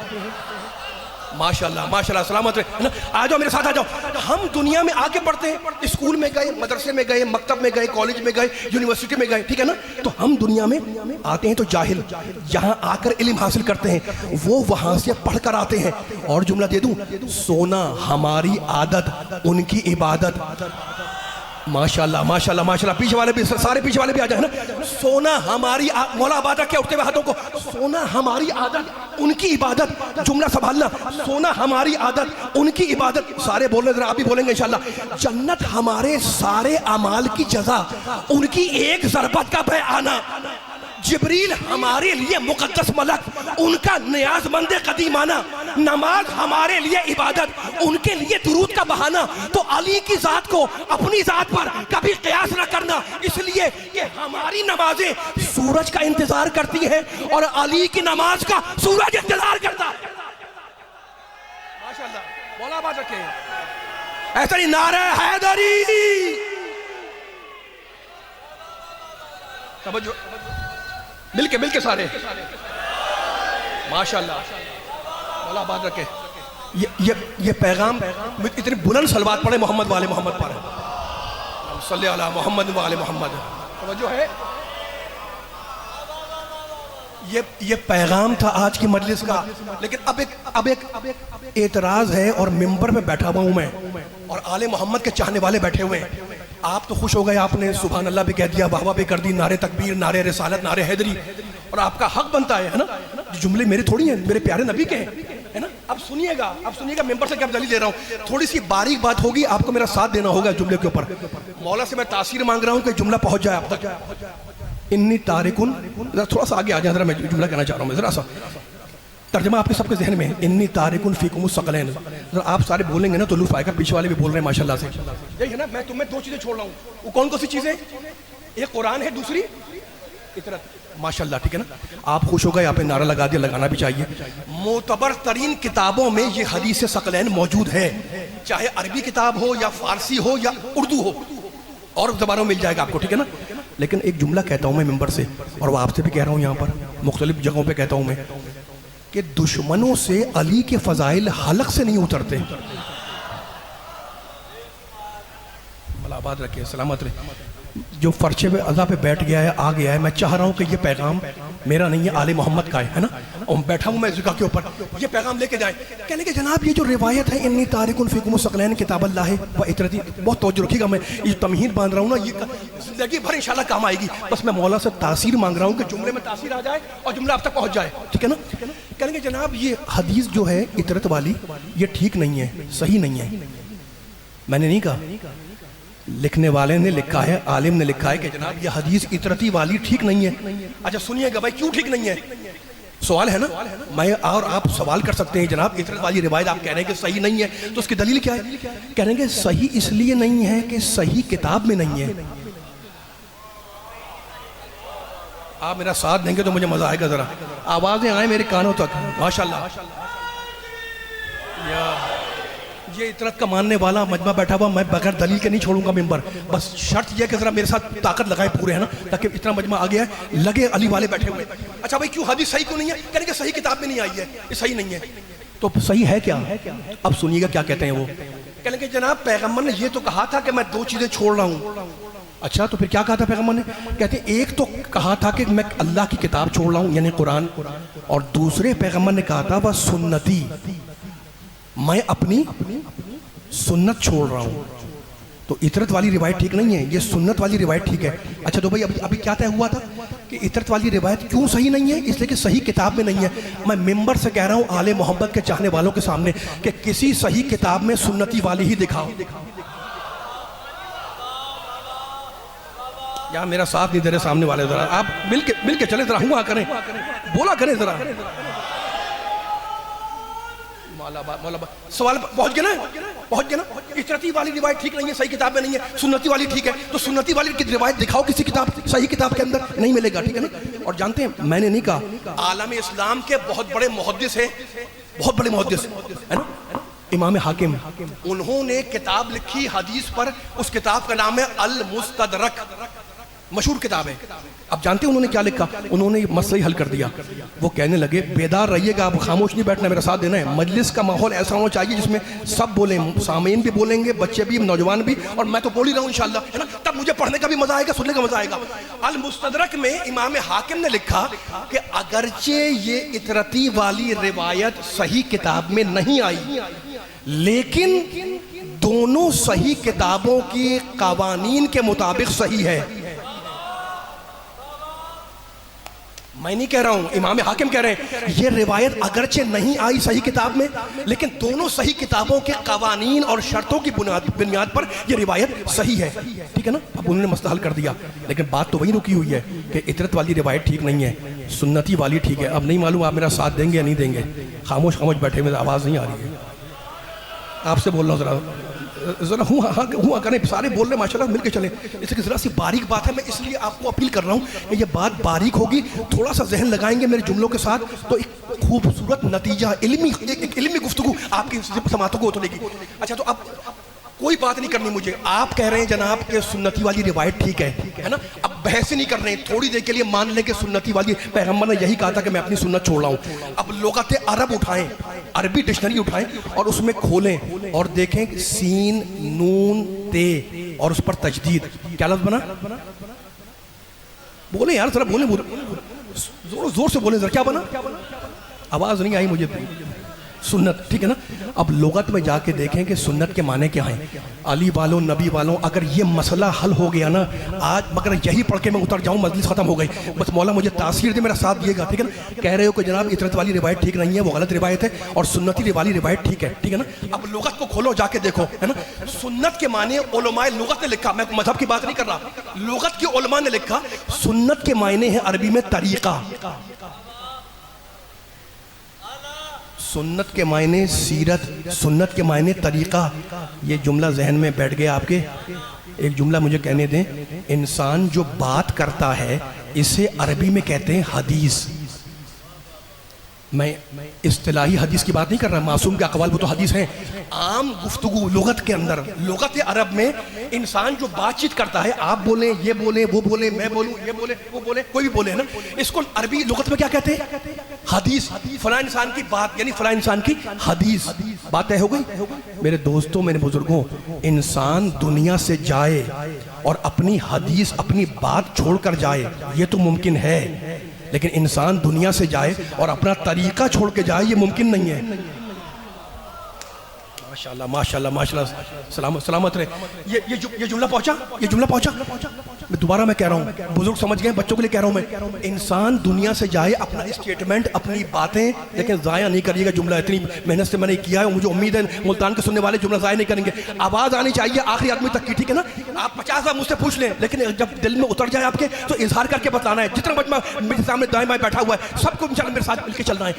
ماشاءاللہ ماشاءاللہ، سلامت رہے، آ جاؤ میرے ساتھ آ جاؤ۔ ہم دنیا میں آگے پڑھتے ہیں، اسکول میں گئے، مدرسے میں گئے، مکتب میں گئے، کالج میں گئے، یونیورسٹی میں گئے، ٹھیک ہے نا۔ تو ہم دنیا میں آتے ہیں تو جاہل، یہاں آ کر علم حاصل کرتے ہیں، وہ وہاں سے پڑھ کر آتے ہیں۔ اور جملہ دے دوں، سونا ہماری عادت، ان کی عبادت۔ ماشاءاللہ ماشاءاللہ ماشاءاللہ، پیچھے والے بھی، سارے پیچھے والے بھی آ جائیں نا۔ سونا ہماری، مولا آباد رکھے اٹھتے ہوئے ہاتھوں کو، سونا ہماری عادت، ان کی عبادت۔ جملہ سنبھالنا، سونا ہماری عادت، ان کی عبادت۔ سارے بول رہے ہیں، ذرا آپ بھی بولیں گے انشاءاللہ۔ جنت ہمارے سارے اعمال کی جزا، ان کی ایک ضربت کا بیعانہ۔ جبریل ہمارے لیے مقدس ملک، ان کا نیاز مند قدیمانہ، نماز ہمارے لیے عبادت، ان کے لیے درود کا بہانہ۔ تو علی کی ذات کو اپنی ذات پر کبھی قیاس نہ کرنا، اس لیے کہ ہماری نمازیں سورج کا انتظار کرتی ہیں اور علی کی نماز کا سورج انتظار کرتا ہے۔ ماشاءاللہ، مولا بات رکھیں ایسا نہیں، نعرہ حیدری، توجہ، مل کے سارے، ماشاءاللہ، مولا بات رکھے۔ یہ پیغام اتنے بلند صلوات پڑھے محمد والے محمد پر، صلی علی محمد والے محمد، توجہ ہے۔ یہ پیغام تھا آج کی مجلس کا، لیکن اب ایک اعتراض ہے، اور ممبر میں بیٹھا ہوا ہوں میں اور آل محمد کے چاہنے والے بیٹھے ہوئے ہیں۔ آپ تو خوش ہو گئے، آپ نے سبحان اللہ بھی کہہ دیا، واہ واہ بھی کر دی، نعرے تکبیر، نعرے رسالت، نعرے حیدری، اور آپ کا حق بنتا ہے نا، جملے میرے تھوڑی ہیں، میرے پیارے نبی کے ہیں، ہے نا۔ اب سنیے گا ممبر سے کیا دلیل دے رہا ہوں، تھوڑی سی باریک بات ہوگی، آپ کو میرا ساتھ دینا ہوگا جملے کے اوپر۔ مولا سے میں تاثیر مانگ رہا ہوں کہ جملہ پہنچ جائے آپ تک۔ انی تارکن، تھوڑا سا آگے آ جائیں ذرا، میں جملہ کہنا چاہ رہا ہوں، ذرا سا ترجمہ آپ کے سب کے ذہن میں ہے۔ انی تارکن فیکم الثقلین، آپ سارے بولیں گے نا تو لطف آئے گا، پیچھے والے بھی بول رہے ہیں ماشاءاللہ سے، یہی ہے نا۔ میں تمہیں دو چیزیں چھوڑ رہا ہوں، وہ کون سی چیزیں؟ ایک قرآن ہے، دوسری اطرت، ماشاءاللہ، ٹھیک ہے نا۔ آپ خوش ہو گئے، آپ نے نعرہ لگا دیا، لگانا بھی چاہیے۔ معتبر ترین کتابوں میں یہ حدیث ثقلین موجود ہے، چاہے عربی کتاب ہو یا فارسی ہو یا اردو ہو، اور زبانوں میں مل جائے گا آپ کو، ٹھیک ہے نا۔ لیکن ایک جملہ کہتا ہوں میں ممبر سے، اور وہ آپ سے بھی کہہ رہا ہوں، یہاں پر مختلف جگہوں پہ کہتا ہوں میں، کہ دشمنوں سے علی کے فضائل حلق سے نہیں اترتے۔ اللہ بات رکھے، سلامت رہے۔ جو فرشے پہ اللہ پہ بیٹھ گیا ہے، آ گیا ہے، میں چاہ رہا ہوں کہ یہ پیغام میرا نہیں ہے، آل محمد کا ہے نا، اور بیٹھا ہوں میں ذکا کے اوپر، یہ پیغام لے کے جائیں۔ کہنے کہ جناب یہ جو روایت ہے، انی تارکن فیکم الثقلین کتاب اللہ و اطرتی، بہت توجہ رکھیے گا، میں یہ تمہید باندھ رہا ہوں نا، یہ زندگی بھر انشاءاللہ کام آئے گی۔ بس میں مولا سے تاثیر مانگ رہا ہوں کہ جملے میں تاثیر آ جائے اور جملہ آپ تک پہنچ جائے، ٹھیک ہے نا۔ کہنے کہ جناب یہ حدیث جو ہے اطرت والی، یہ ٹھیک نہیں ہے، صحیح نہیں ہے۔ میں نے نہیں کہا، لکھنے والے نے لکھا ہے، عالم نے لکھا ہے کہ جناب یہ حدیث اطرتی والی ٹھیک نہیں ہے۔ اچھا سنیے گا بھائی، کیوں ٹھیک نہیں ہے؟ سوال ہے نا، میں اور آپ سوال کر سکتے ہیں، جناب اطرت والی روایت آپ کہہ رہے ہیں کہ صحیح نہیں ہے، تو اس کی دلیل کیا ہے؟ کہہ رہے ہیں کہ صحیح اس لیے نہیں ہے کہ صحیح کتاب میں نہیں ہے۔ آپ میرا ساتھ دیں گے تو مجھے مزہ آئے گا، ذرا آوازیں آئیں میرے کانوں تک، ماشاءاللہ۔ یہ اطرت کا ماننے والا مجمع بیٹھا ہوا، میں بغیر دلیل کے نہیں چھوڑوں گا ممبر، بس شرط یہ کہ ذرا میرے ساتھ طاقت لگائیں پورے، ہے نا، تاکہ اتنا مجمع آ گیا ہے، لگے علی والے بیٹھے ہوئے۔ اچھا بھائی کیوں حدیث صحیح کیوں نہیں ہے؟ کہنے کہ صحیح کتاب میں نہیں آئی ہے، یہ صحیح نہیں ہے۔ تو صحیح ہے کیا؟ اب سنیے گا کیا کہتے ہیں وہ۔ کہنے کہ جناب پیغمبر نے یہ تو کہا تھا کہ میں دو چیزیں چھوڑ رہا ہوں۔ اچھا تو پھر کیا کہا تھا پیغمبر نے؟ کہتے ہیں ایک تو کہا تھا کہ میں اللہ کی کتاب چھوڑ رہا ہوں، یعنی قرآن، اور دوسرے پیغمبر نے کہا تھا وہ سنتی، میں اپنی سنت چھوڑ رہا ہوں۔ تو اطرت والی روایت ٹھیک نہیں ہے، یہ سنت والی روایت ٹھیک ہے۔ اچھا تو بھائی ابھی کیا طے ہوا تھا کہ اطرت والی روایت کیوں صحیح نہیں ہے؟ اس لیے کہ صحیح کتاب میں نہیں ہے۔ میں ممبر سے کہہ رہا ہوں آل محمد کے چاہنے والوں کے سامنے کہ کسی صحیح کتاب میں سنتی والی ہی دکھاؤ۔ یہاں میرا ساتھ نہیں دے رہے سامنے والے، ذرا آپ مل کے چلے، ذرا ہوا کریں، بولا کریں ذرا۔ سوال پہنچ گیا نا، اطرتی والی روایت ٹھیک نہیں ہے، صحیح کتاب میں نہیں ہے، سنتی والی ٹھیک ہے، تو سنتی والی کی روایت دکھاؤ کسی کتاب، صحیح کتاب کے اندر نہیں ملے گا، ٹھیک ہے نا۔ اور جانتے ہیں میں نے نہیں کہا، عالم اسلام کے بہت بڑے محدث ہیں، بہت بڑے محدث ہے نا، امام حاکم، انہوں نے کتاب لکھی حدیث پر، اس کتاب کا نام ہے المستدرک، مشہور کتاب ہے۔ اب جانتے ہیں انہوں نے کیا لکھا؟ انہوں نے مسئلہ ہی حل کر دیا۔ وہ کہنے لگے بیدار رہیے گا، آپ خاموش نہیں بیٹھنا، میرا ساتھ دینا ہے۔ مجلس کا ماحول ایسا ہونا چاہیے جس میں سب بولیں، سامعین بھی بولیں گے، بچے بھی، نوجوان بھی، اور میں تو بول ہی رہا ہوں انشاءاللہ، ہے نا، تب مجھے پڑھنے کا بھی مزہ آئے گا، سننے کا مزہ آئے گا۔ المستدرک میں امام حاکم نے لکھا کہ اگرچہ یہ اطرتی والی روایت صحیح کتاب میں نہیں آئی، لیکن دونوں صحیح کتابوں کی قوانین کے مطابق صحیح ہے۔ میں نہیں کہہ رہا ہوں، امام حاکم کہہ رہے ہیں یہ روایت اگرچہ نہیں آئی صحیح کتاب میں، لیکن دونوں صحیح کتابوں کے قوانین اور شرطوں کی بنیاد پر یہ روایت صحیح ہے، ٹھیک ہے نا؟ اب انہوں نے مسئلہ حل کر دیا، لیکن بات تو وہی رکی ہوئی ہے کہ اطرت والی روایت ٹھیک نہیں ہے، سنتی والی ٹھیک ہے۔ اب نہیں معلوم آپ میرا ساتھ دیں گے یا نہیں دیں گے، خاموش خاموش بیٹھے ہوئے، آواز نہیں آ رہی ہے، آپ سے بول رہا ہوں، ذرا ہوں کریں، سارے بول رہے ہیں ماشاءاللہ، مل کے چلیں۔ اس کی ذرا سی باریک بات ہے، میں اس لیے آپ کو اپیل کر رہا ہوں کہ یہ بات باریک ہوگی، تھوڑا سا ذہن لگائیں گے میرے جملوں کے ساتھ تو ایک خوبصورت نتیجہ، علمی گفتگو آپ کی سماعتوں کو اترے گی۔ اچھا تو اب کوئی بات نہیں کرنی مجھے، آپ کہہ رہے ہیں جناب کہ سنتی والی روایت ٹھیک ہے نا؟ اب بحث نہیں کر رہے ہیں، تھوڑی دیر کے لیے مان لیں کہ سنتی والی، پیغمبر نے یہی کہا تھا کہ میں اپنی سنت چھوڑ رہا ہوں۔ اب لغت عرب اٹھائیں، عربی ڈکشنری اٹھائیں اور اس میں کھولیں اور دیکھیں سین نون تے اور اس پر تجدید، کیا لفظ بنا؟ بولیں یار ذرا، بولیں زور سے بولیں ذرا، کیا بنا؟ آواز نہیں آئی مجھے۔ سنت، ٹھیک ہے نا؟ اب لغت میں جا کے دیکھیں کہ سنت کے معنی کیا ہیں۔ علی والوں، نبی والوں، اگر یہ مسئلہ حل ہو گیا نا آج، مگر یہی پڑھ کے میں اتر جاؤں مجلس ختم ہو گئی، بس مولا مجھے تاثیر دے، میرا ساتھ دیے گا، ٹھیک ہے نا؟ کہہ رہے ہو کہ جناب اطرت والی روایت ٹھیک نہیں ہے، وہ غلط روایت ہے، اور سنتی والی روایت ٹھیک ہے نا؟ اب لغت کو کھولو، جا کے دیکھو، ہے نا؟ سنت کے معنی علماء لغت نے لکھا، میں مذہب کی بات نہیں کر رہا، لغت کے علماء نے لکھا، سنت کے معنی ہے عربی میں طریقہ، سنت کے معنی سیرت، سنت کے معنی طریقہ۔ یہ جملہ ذہن میں بیٹھ گیا آپ کے؟ ایک جملہ مجھے کہنے دیں، انسان جو بات کرتا ہے اسے عربی میں کہتے ہیں حدیث۔ میں اصطلاحی حدیث کی بات نہیں کر رہا، معصوم کے اقوال وہ تو حدیث ہیں، عام گفتگو لغت کے اندر، لغت عرب میں انسان جو بات چیت کرتا ہے، آپ بولیں، یہ بولیں، وہ بولیں، میں بولوں، یہ بولیں، وہ بولیں، کوئی بھی بولے نا، اس کو عربی لغت میں کیا کہتے ہیں؟ حدیث۔ فلاں انسان کی بات یعنی فلاں انسان کی حدیث۔ بات طے ہو گئی؟ میرے دوستوں، میرے بزرگوں، انسان دنیا سے جائے اور اپنی حدیث، اپنی بات چھوڑ کر جائے یہ تو ممکن ہے، لیکن انسان دنیا سے جائے اور اپنا طریقہ چھوڑ کے جائے یہ ممکن نہیں ہے۔ ماشاءاللہ ماشاءاللہ ماشاءاللہ، سلامت رہے۔ یہ جملہ پہنچا؟ میں دوبارہ میں کہہ رہا ہوں، بزرگ سمجھ گئے، بچوں کے لیے کہہ رہا ہوں میں، انسان دنیا سے جائے اپنا اسٹیٹمنٹ، اپنی باتیں، لیکن ضائع نہیں کریے گا جملہ، اتنی محنت سے میں نے کیا ہے، مجھے امید ہے ملتان کے سننے والے جملہ ضائع نہیں کریں گے۔ آواز آنی چاہیے آخری آدمی تک کی، ٹھیک ہے نا؟ آپ 50 بار مجھ سے پوچھ لیں، لیکن جب دل میں اتر جائے آپ کے تو اظہار کر کے بتانا ہے۔ جتنا بچہ میرے سامنے دائیں بائیں بیٹھا ہوا ہے سب کو انشاءاللہ میرے ساتھ مل کے چلنا ہے۔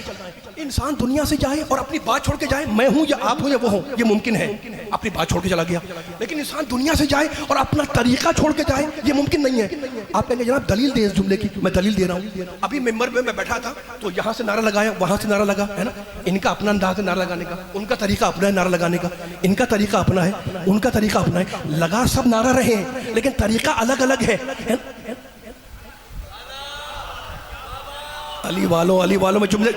انسان دنیا سے جائے اور اپنی بات چھوڑ کے جائے، میں ہوں یا آپ ہوں یا وہ ہوں، یہ ممکن ہے، اپنی بات چھوڑ کے چلا گیا، لیکن انسان دنیا سے جائے اور اپنا طریقہ چھوڑ کے جائے یہ ممکن نہیں ہے۔ آپ کہیں گے جناب دلیل دے اس جملے کی، میں دلیل دے رہا ہوں۔ ابھی ممبر میں بیٹھا تھا تو یہاں سے نعرہ لگایا، وہاں سے نعرہ لگا، ہے نا؟ ان کا اپنا انداز ہے نعرہ لگانے کا، ان کا طریقہ اپنا ہے نعرہ لگانے کا، ان کا طریقہ اپنا ہے، ان کا طریقہ اپنا ہے، لگا سب نعرہ رہے ہیں لیکن طریقہ الگ الگ ہے۔ علی والوں میں جملہ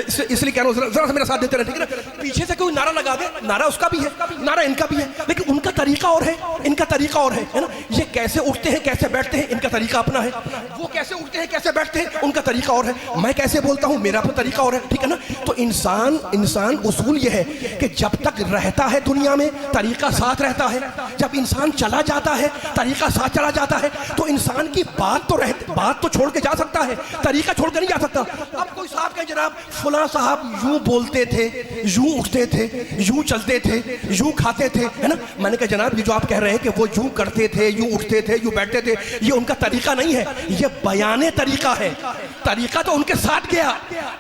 اس لیے کہہ رہا ہوں، ذرا سا میرا ساتھ دیتے رہے، ٹھیک ہے نا؟ پیچھے سے کوئی نعرہ لگا دے، نعرہ اس کا بھی ہے، نعرہ ان کا بھی ہے، لیکن ان کا طریقہ اور ہے، ان کا طریقہ اور ہے نا؟ یہ کیسے اٹھتے ہیں، کیسے بیٹھتے ہیں، ان کا طریقہ اپنا ہے، وہ کیسے اٹھتے ہیں، کیسے بیٹھتے ہیں، ان کا طریقہ اور ہے، میں کیسے بولتا ہوں، میرا اپنا طریقہ اور ہے، ٹھیک ہے نا؟ تو انسان اصول یہ ہے کہ جب تک رہتا ہے دنیا میں طریقہ ساتھ رہتا ہے، جب انسان چلا جاتا ہے طریقہ ساتھ چلا جاتا ہے، تو انسان کی بات تو چھوڑ کے جا سکتا ہے، طریقہ چھوڑ کے نہیں جا سکتا۔ اب کوئی صاحب کہیں جناب فلاں صاحب یوں بولتے تھے، یوں اٹھتے تھے، یوں چلتے تھے، یوں کھاتے تھے، ہے نا؟ میں نے کہا جناب یہ جو آپ کہہ رہے ہیں کہ وہ یوں کرتے تھے، یوں اٹھتے تھے، یوں بیٹھتے تھے، یہ ان کا طریقہ نہیں ہے، یہ بیان طریقہ ہے۔ طریقہ تو ان کے ساتھ گیا،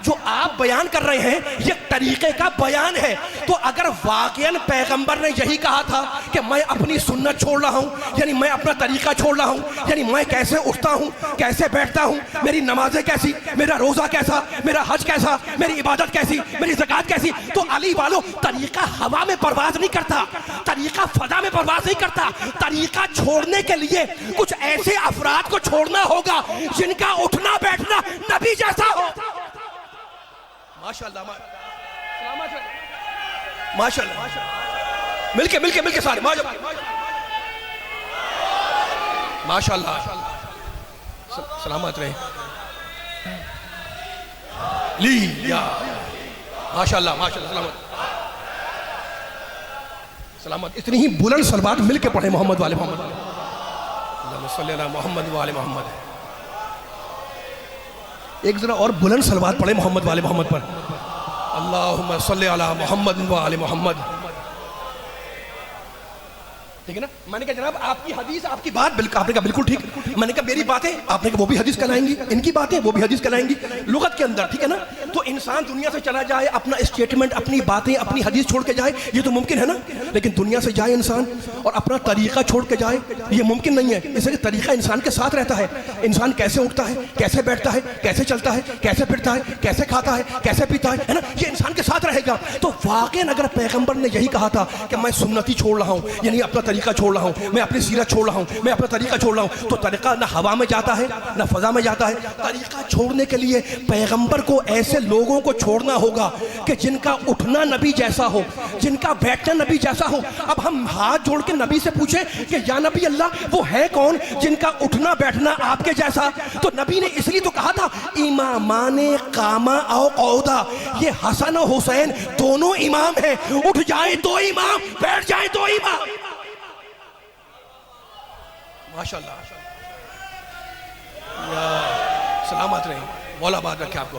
جو آپ بیان کر رہے ہیں یہ طریقے کا بیان ہے۔ تو اگر واقعاً پیغمبر نے یہی کہا تھا کہ میں اپنی سنت چھوڑ رہا ہوں، یعنی میں اپنا طریقہ چھوڑ رہا ہوں، یعنی میں کیسے اٹھتا ہوں، کیسے بیٹھتا ہوں، میری نمازیں کیسی، میرا روزہ کیسا، میرا حج کیسا، میری عبادت کیسی، میری زکوٰۃ کیسی، تو علی والو طریقہ ہوا میں پرواز نہیں کرتا، طریقہ فضا میں پرواز نہیں کرتا۔ طریقہ چھوڑنے کے لیے کچھ ایسے افراد کو چھوڑنا ہوگا جن کا اٹھنا بیٹھنا نبی جیسا ہو۔ ماشاءاللہ ماشاءاللہ، مل کے سارے ماشاءاللہ، سلامت رہے لیا، ماشاءاللہ سلامت۔ اتنی ہی بلند صلوات مل کے پڑھیں محمد والے محمد، اللہم صلی علی محمد والے محمد۔ ایک ذرا اور بلند صلوات پڑھیں محمد والے محمد پر. اللہم صلی علی محمد و آل محمد. ٹھیک ہے نا. میں نے کہا جناب آپ کی حدیث آپ کی بات آپ نے کہا بالکل ٹھیک. میں نے کہا میری باتیں آپ نے کہا وہ بھی حدیث کہلائیں گی, ان کی باتیں وہ بھی حدیث کہلائیں گی لغت کے اندر. ٹھیک ہے نا. تو انسان دنیا سے چلا جائے, اپنا اسٹیٹمنٹ, اپنی باتیں, اپنی حدیث چھوڑ کے جائے, یہ تو ممکن ہے نا. لیکن دنیا سے جائے انسان اور اپنا طریقہ چھوڑ کے جائے, یہ ممکن نہیں ہے. اس لیے طریقہ انسان کے ساتھ رہتا ہے. انسان کیسے اٹھتا ہے, کیسے بیٹھتا ہے, کیسے چلتا ہے, کیسے پھرتا ہے, کیسے کھاتا ہے, کیسے پیتا ہے نا, یہ انسان کے ساتھ رہے گا. تو واقعاً اگر پیغمبر نے یہی کہا تھا کہ میں سنتی چھوڑ رہا ہوں, یعنی اپنا طریقہ چھوڑ رہا ہوں, میں اپنی سیرت چھوڑ رہا ہوں, میں اپنا طریقہ چھوڑ رہا ہوں, تو طریقہ نہ ہوا میں جاتا ہے نہ فضا میں جاتا ہے. طریقہ چھوڑنے کے لیے پیغمبر کو ایسے لوگوں کو چھوڑنا ہوگا کہ جن کا اٹھنا نبی جیسا ہو, جن کا بیٹھنا نبی جیسا ہو. اب ہم ہاتھ جوڑ کے نبی سے پوچھیں کہ یا نبی اللہ وہ ہے کون جن کا اٹھنا بیٹھنا آپ کے جیسا؟ تو نبی نے اس لیے تو کہا تھا امامان قاما او قعودا, یہ حسن و حسین دونوں امام ہیں, اٹھ جائیں تو امام, بیٹھ جائیں تو امام. ماشاءاللہ سلامت رہیں, مولا آباد رکھے آپ کو.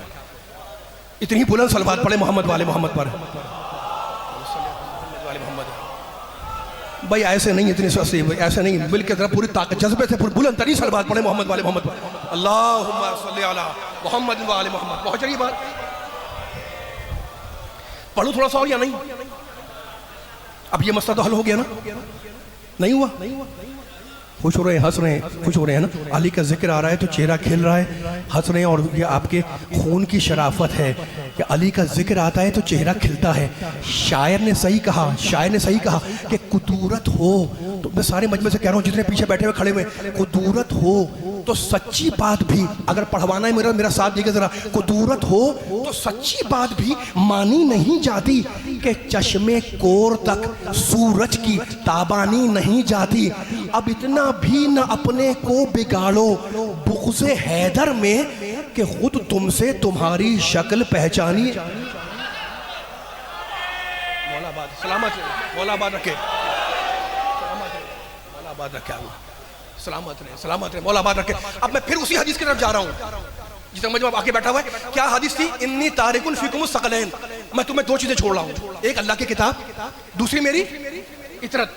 اتنی بلند صلوات پڑھے محمد والے محمد پر. بھائی ایسے نہیں, اتنی سستی ایسے نہیں, بلکہ ذرا پوری طاقت جذبے سے پوری بلند ترین صلوات پڑھے محمد والے محمد پر. اللہم صلی علی محمد والے محمد. پہنچ رہی بات؟ پڑھوں تھوڑا سا اور یا نہیں؟ اب یہ مسئلہ تو حل ہو گیا نا, نہیں ہوا؟ خوش ہو رہے ہیں, ہنس رہے ہیں, خوش ہو رہے ہیں نا. علی کا ذکر آ رہا ہے تو چہرہ کھل رہا ہے, ہنس رہے ہیں, اور یہ آپ کے خون کی شرافت ہے کہ علی کا ذکر آتا ہے تو چہرہ کھلتا ہے. شاعر نے صحیح کہا, شاعر نے صحیح کہا کہ قدورت ہو, تو میں سارے مجمع سے کہہ رہا ہوں جتنے پیچھے بیٹھے ہوئے کھڑے ہوئے, قدورت ہو تو سچی بات بھی, اگر پڑھوانا ہے میرا ساتھ دیکھیں ذرا, قدورت ہو تو سچی بات بھی مانی نہیں جاتی کہ چشمے کور تک سورج کی تابانی نہیں جاتی. اب اتنا بھی نہ اپنے کو بگاڑو بغض حیدر میں کہ خود تم سے تمہاری شکل پہچانی. مولا آباد سلامت رہے, مولا آباد رکھے, مولا آباد رکھے, سلامت رہے, سلامت رہے, مولا آباد رکھے. اب میں پھر اسی حدیث کی طرف جا رہا ہوں جس طرح مجھے آگے بیٹھا ہوا ہے. کیا حدیث تھی؟ انی تارک فیکم الثقلین, میں تمہیں دو چیزیں چھوڑ رہا ہوں, ایک اللہ کی کتاب, دوسری میری اطرت.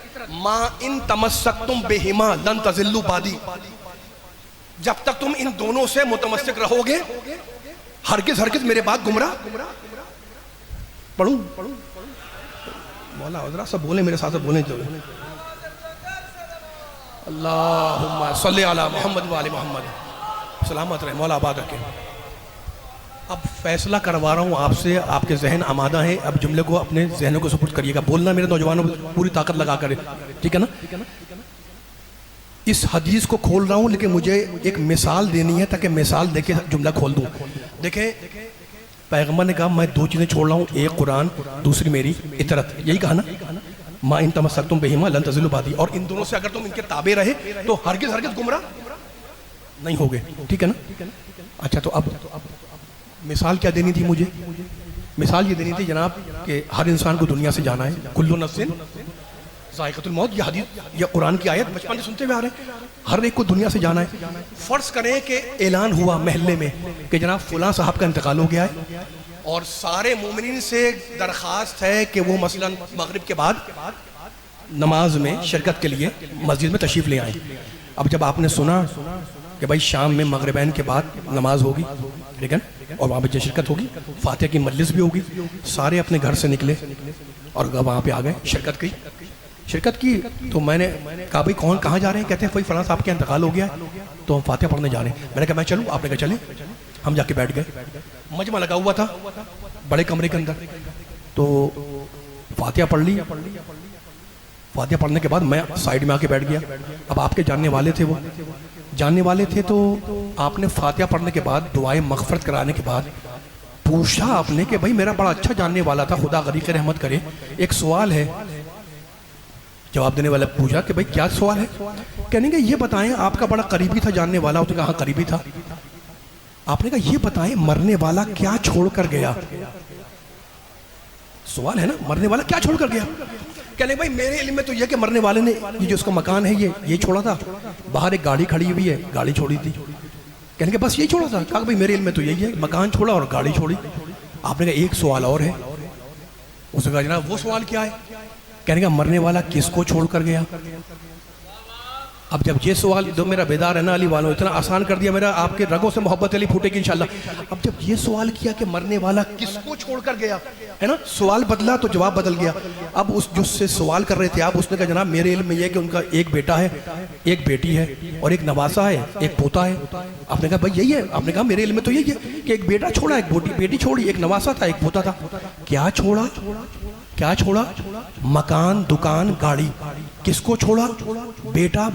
ما ان تمسکتم بہما لن تزلوا بعدی, جب تک تم ان دونوں سے متمسک رہو گے ہرگز ہرگز میرے بعد گمراہ. پڑھوں مولا ذرا سب بولیں میرے ساتھ, بولیں جو اللہم صلی علی محمد و آل محمد. سلامت رہے, مولا آباد رکھے. اب فیصلہ کروا رہا ہوں آپ سے, آپ کے ذہن آمادہ ہیں, اب جملے کو اپنے ذہنوں کو سپرد کریے گا. بولنا میرے نوجوانوں پوری طاقت لگا کر, ٹھیک ہے نا. اس حدیث کو کھول رہا ہوں لیکن مجھے ایک مثال دینی ہے تاکہ مثال دے کے جملہ کھول دوں. دیکھیں پیغمبر نے کہا میں دو چیزیں چھوڑ رہا ہوں, ایک قرآن, دوسری میری اطرت, یہی کہا نا, ما ان تمسکتم بہما لن تزلوا بعدی, اور ان دونوں سے اگر تم ان کے تابع رہے تو ہرگز ہرگز گمراہ نہیں ہوگے, ٹھیک ہے نا. اچھا تو اب مثال کیا دینی تھی مجھے؟ مثال یہ دینی تھی جناب کہ ہر انسان کو دنیا سے جانا ہے, کل نفس ذائقۃ الموت, یہ حدیث, یہ قرآن کی آیت بچپن سے سنتے ہوئے آ رہے ہیں, ہر ایک کو دنیا سے جانا ہے. فرض کریں کہ اعلان ہوا محلے میں کہ جناب فلاں صاحب کا انتقال ہو گیا ہے, اور سارے مومنین سے درخواست ہے کہ وہ مثلا مغرب کے بعد نماز میں شرکت کے لیے مسجد میں تشریف لے آئیں. اب جب آپ نے سنا کہ بھائی شام میں مغربین کے بعد نماز ہوگی, لیکن اور وہاں پہ شرکت ہوگی, فاتحہ کی مجلس بھی ہوگی, سارے اپنے گھر سے نکلے اور وہاں پہ آ گئے, شرکت کی. تو میں نے کہا بھائی کون کہاں جا رہے ہیں؟ کہتے ہیں بھائی فلاں صاحب کا انتقال ہو گیا ہے تو ہم فاتحہ پڑھنے جا رہے ہیں. میں نے کہا میں چلوں؟ آپ نے کہا چلیں. ہم جا کے بیٹھ گئے, مجمع لگا ہوا تھا بڑے کمرے کے اندر, تو فاتحہ پڑھ لی. فاتحہ پڑھنے کے بعد میں سائیڈ میں آ کے بیٹھ گیا. اب آپ کے جاننے والے تھے, وہ جاننے والے تھے, تو آپ نے فاتحہ پڑھنے کے بعد دعائیں مغفرت کرانے کے بعد پوچھا آپ نے کہ بھائی میرا بڑا اچھا جاننے والا تھا, خدا غریق رحمت کرے, ایک سوال ہے. جواب دینے والا پوچھا کہ بھائی کیا سوال ہے؟ کہنے کہ یہ بتائیں آپ کا بڑا قریبی تھا جاننے والا. اس نے کہا ہاں قریبی تھا. آپ نے کہا یہ بتائیں مرنے والا کیا چھوڑ کر گیا؟ سوال ہے نا, مرنے والا کیا چھوڑ کر گیا؟ کہنے بھائی میرے علم میں تو یہ کہ مرنے والے نے یہ جو اس کا مکان ہے یہ چھوڑا تھا, باہر ایک گاڑی کھڑی ہوئی ہے, گاڑی چھوڑی تھی. کہنے کہ بس یہی چھوڑا تھا؟ کہا کہ بھئی میرے علم میں تو یہی ہے، مکان چھوڑا اور گاڑی چھوڑی۔ آپ نے کہا ایک سوال اور ہے۔ اس نے کہا جناب وہ سوال کیا ہے؟ کہنے کا مرنے والا کس کو چھوڑ کر گیا؟ اب جب یہ سوال جو میرا بیدار ہے نا علی والوں، اتنا آسان کر دیا، میرا آپ کے رگوں سے محبت علی پھوٹے گی انشاءاللہ۔ اب جب یہ سوال کیا کہ مرنے والا کس کو چھوڑ کر گیا ہے نا، سوال بدلا تو جواب بدل گیا۔ اب اس جو سے سوال کر رہے تھے آپ، اس نے کہا جناب میرے علم میں یہ ہے کہ ان کا ایک بیٹا ہے، ایک بیٹی ہے، اور ایک نواسا ہے، ایک پوتا ہے۔ آپ نے کہا بھائی یہی ہے؟ آپ نے کہا میرے علم میں تو یہی ہے کہ ایک بیٹا چھوڑا، ایک بیٹی چھوڑی، ایک نواسا تھا، ایک پوتا تھا۔ کیا چھوڑا؟ کیا چھوڑا؟ مکان، دکان، گاڑی۔ کس کو چھوڑا؟ بیٹا،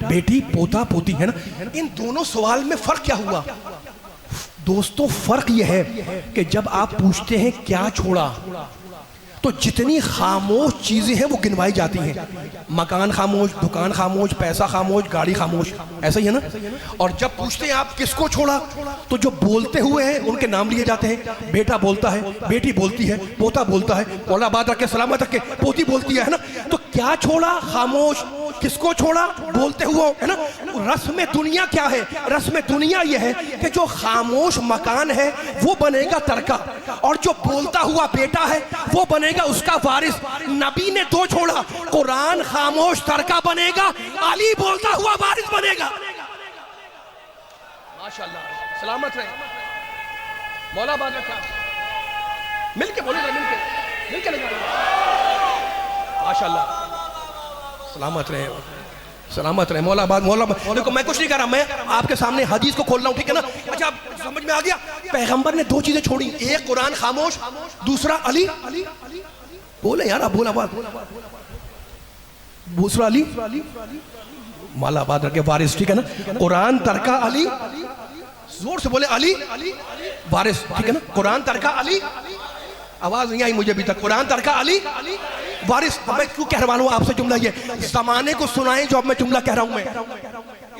بیٹی، پوتا، پوتی، ہے نا۔ ان دونوں سوال میں فرق کیا ہوا؟ دوستو فرق یہ ہے کہ جب آپ پوچھتے ہیں کیا چھوڑا تو جتنی خاموش چیزیں ہیں وہ گنوائی جاتی ہیں، مکان خاموش، دکان خاموش، پیسہ خاموش، گاڑی خاموش، ایسا ہی ہے نا۔ اور جب پوچھتے ہیں آپ کس کو چھوڑا تو جو بولتے ہوئے ہیں ان کے نام لیے جاتے ہیں۔ بیٹا بولتا ہے، بیٹی بولتی ہے، پوتا بولتا ہے، مولا آباد رکھے سلامت رکھے، پوتی بولتی ہے نا۔ تو کیا چھوڑا؟ خاموش۔ کس کو چھوڑا؟ بولتے ہوئے، ہے نا۔ رسم دنیا کیا ہے؟ رسم دنیا یہ ہے کہ جو خاموش مکان ہے وہ بنے گا ترکہ، اور جو بولتا ہوا بیٹا ہے وہ بنے گا اس کا وارث۔ نبی نے دو چھوڑا، قرآن خاموش ترکہ بنے گا، علی بولتا ہوا وارث بنے گا۔ ماشاءاللہ، سلامت رہے، مولا آباد رکھا، مل کے بولے، مل کے لگا، ماشاءاللہ، سلامت رہے، سلامت رہے، مولا آباد، مولا آباد۔ دیکھو میں کچھ نہیں کر رہا، میں آپ کے سامنے حدیث کو کھول رہا ہوں، ٹھیک ہے نا۔ اچھا سمجھ میں آ گیا؟ پیغمبر نے دو چیزیں چھوڑی، ایک قرآن خاموش، دوسرا علی۔ بولے یار آپ، بولا بات، دوسرا علی، مولا آباد رکھے وارث، ٹھیک ہے نا۔ قرآن ترکہ علی، زور سے بولے علی وارث، ٹھیک ہے نا۔ قرآن ترکہ علی، آواز نہیں آئی مجھے ابھی تک، قرآن ترکہ علی وارث۔ اب میں کیوں کہہ رہا ہوں آپ سے جملہ یہ؟ زمانے کو سنائیں جو اب میں جملہ کہہ رہا ہوں۔ میں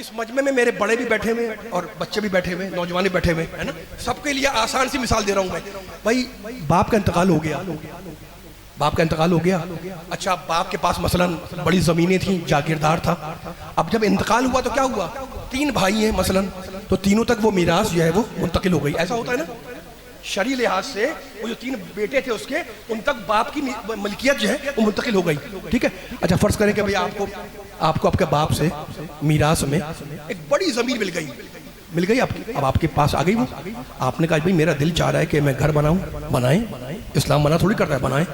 اس مجمع میں میرے بڑے بھی بیٹھے ہوئے اور بچے بھی بیٹھے ہوئے، نوجوان بھی بیٹھے ہوئے ہیں نا، سب کے لیے آسان سی مثال دے رہا ہوں میں۔ بھائی باپ کا انتقال ہو گیا، باپ کا انتقال ہو گیا۔ اچھا باپ کے پاس مثلاً بڑی زمینیں تھیں، جاگیردار تھا۔ اب جب انتقال ہوا تو کیا ہوا؟ تین بھائی ہیں مثلاً، تو تینوں تک وہ میراث جو ہے وہ منتقل ہو گئی۔ ایسا ہوتا ہے نا شرعی لحاظ سے، وہ جو تین بیٹے تھے اس کے، ان تک باپ کی ملکیت جو ہے وہ منتقل ہو گئی، ٹھیک ہے۔ اچھا فرض کریں کہ بھئی آپ کو آپ کے باپ سے میراث میں ایک بڑی زمین مل گئی آپ کی، اب آپ کے پاس آ گئی وہ۔ آپ نے کہا بھئی میرا دل چاہ رہا ہے کہ میں گھر بناؤں، بنائیں، اسلام منع تھوڑی کرتا ہے، بنائیں،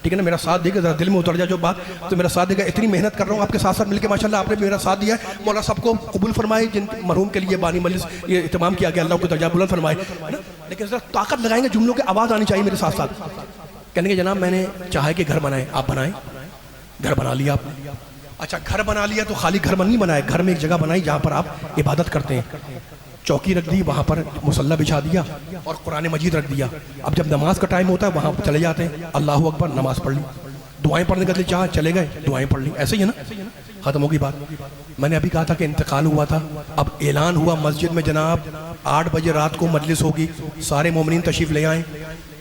ٹھیک ہے نا۔ میرا ساتھ دے گا، ذرا دل میں اتر جائے جو بات، تو میرا ساتھ دے گا۔ اتنی محنت کر رہا ہوں آپ کے ساتھ ساتھ مل کے، ماشاءاللہ آپ نے میرا ساتھ دیا ہے۔ مولا سب کو قبول فرمائے، جن مرحوم کے لیے بانی مجلس یہ اہتمام کیا گیا، اللہ کو درجہ بلند فرمائے، لیکن ذرا طاقت لگائیں گے، جملوں کی آواز آنی چاہیے میرے ساتھ ساتھ۔ کہنے کہ جناب میں نے چاہے کہ گھر بنائیں، آپ بنائیں، گھر بنا لیا آپ نے۔ اچھا گھر بنا لیا تو خالی گھر نہیں بنایا، گھر میں ایک جگہ بنائی جہاں پر آپ عبادت کرتے ہیں، چوکی رکھ دی، وہاں پر مصلی بچھا دیا اور قرآن مجید رکھ دیا۔ اب جب نماز کا ٹائم ہوتا ہے وہاں چلے جاتے ہیں، اللہ اکبر، نماز پڑھ لی، دعائیں پڑھنے کا دل چاہا، چلے گئے، دعائیں پڑھ لی، ایسے ہی ہے نا، ختم ہوگی بات۔ میں نے ابھی کہا تھا کہ انتقال ہوا تھا، اب اعلان ہوا مسجد میں جناب 8 بجے رات کو مجلس ہوگی، سارے مومنین تشریف لے آئیں۔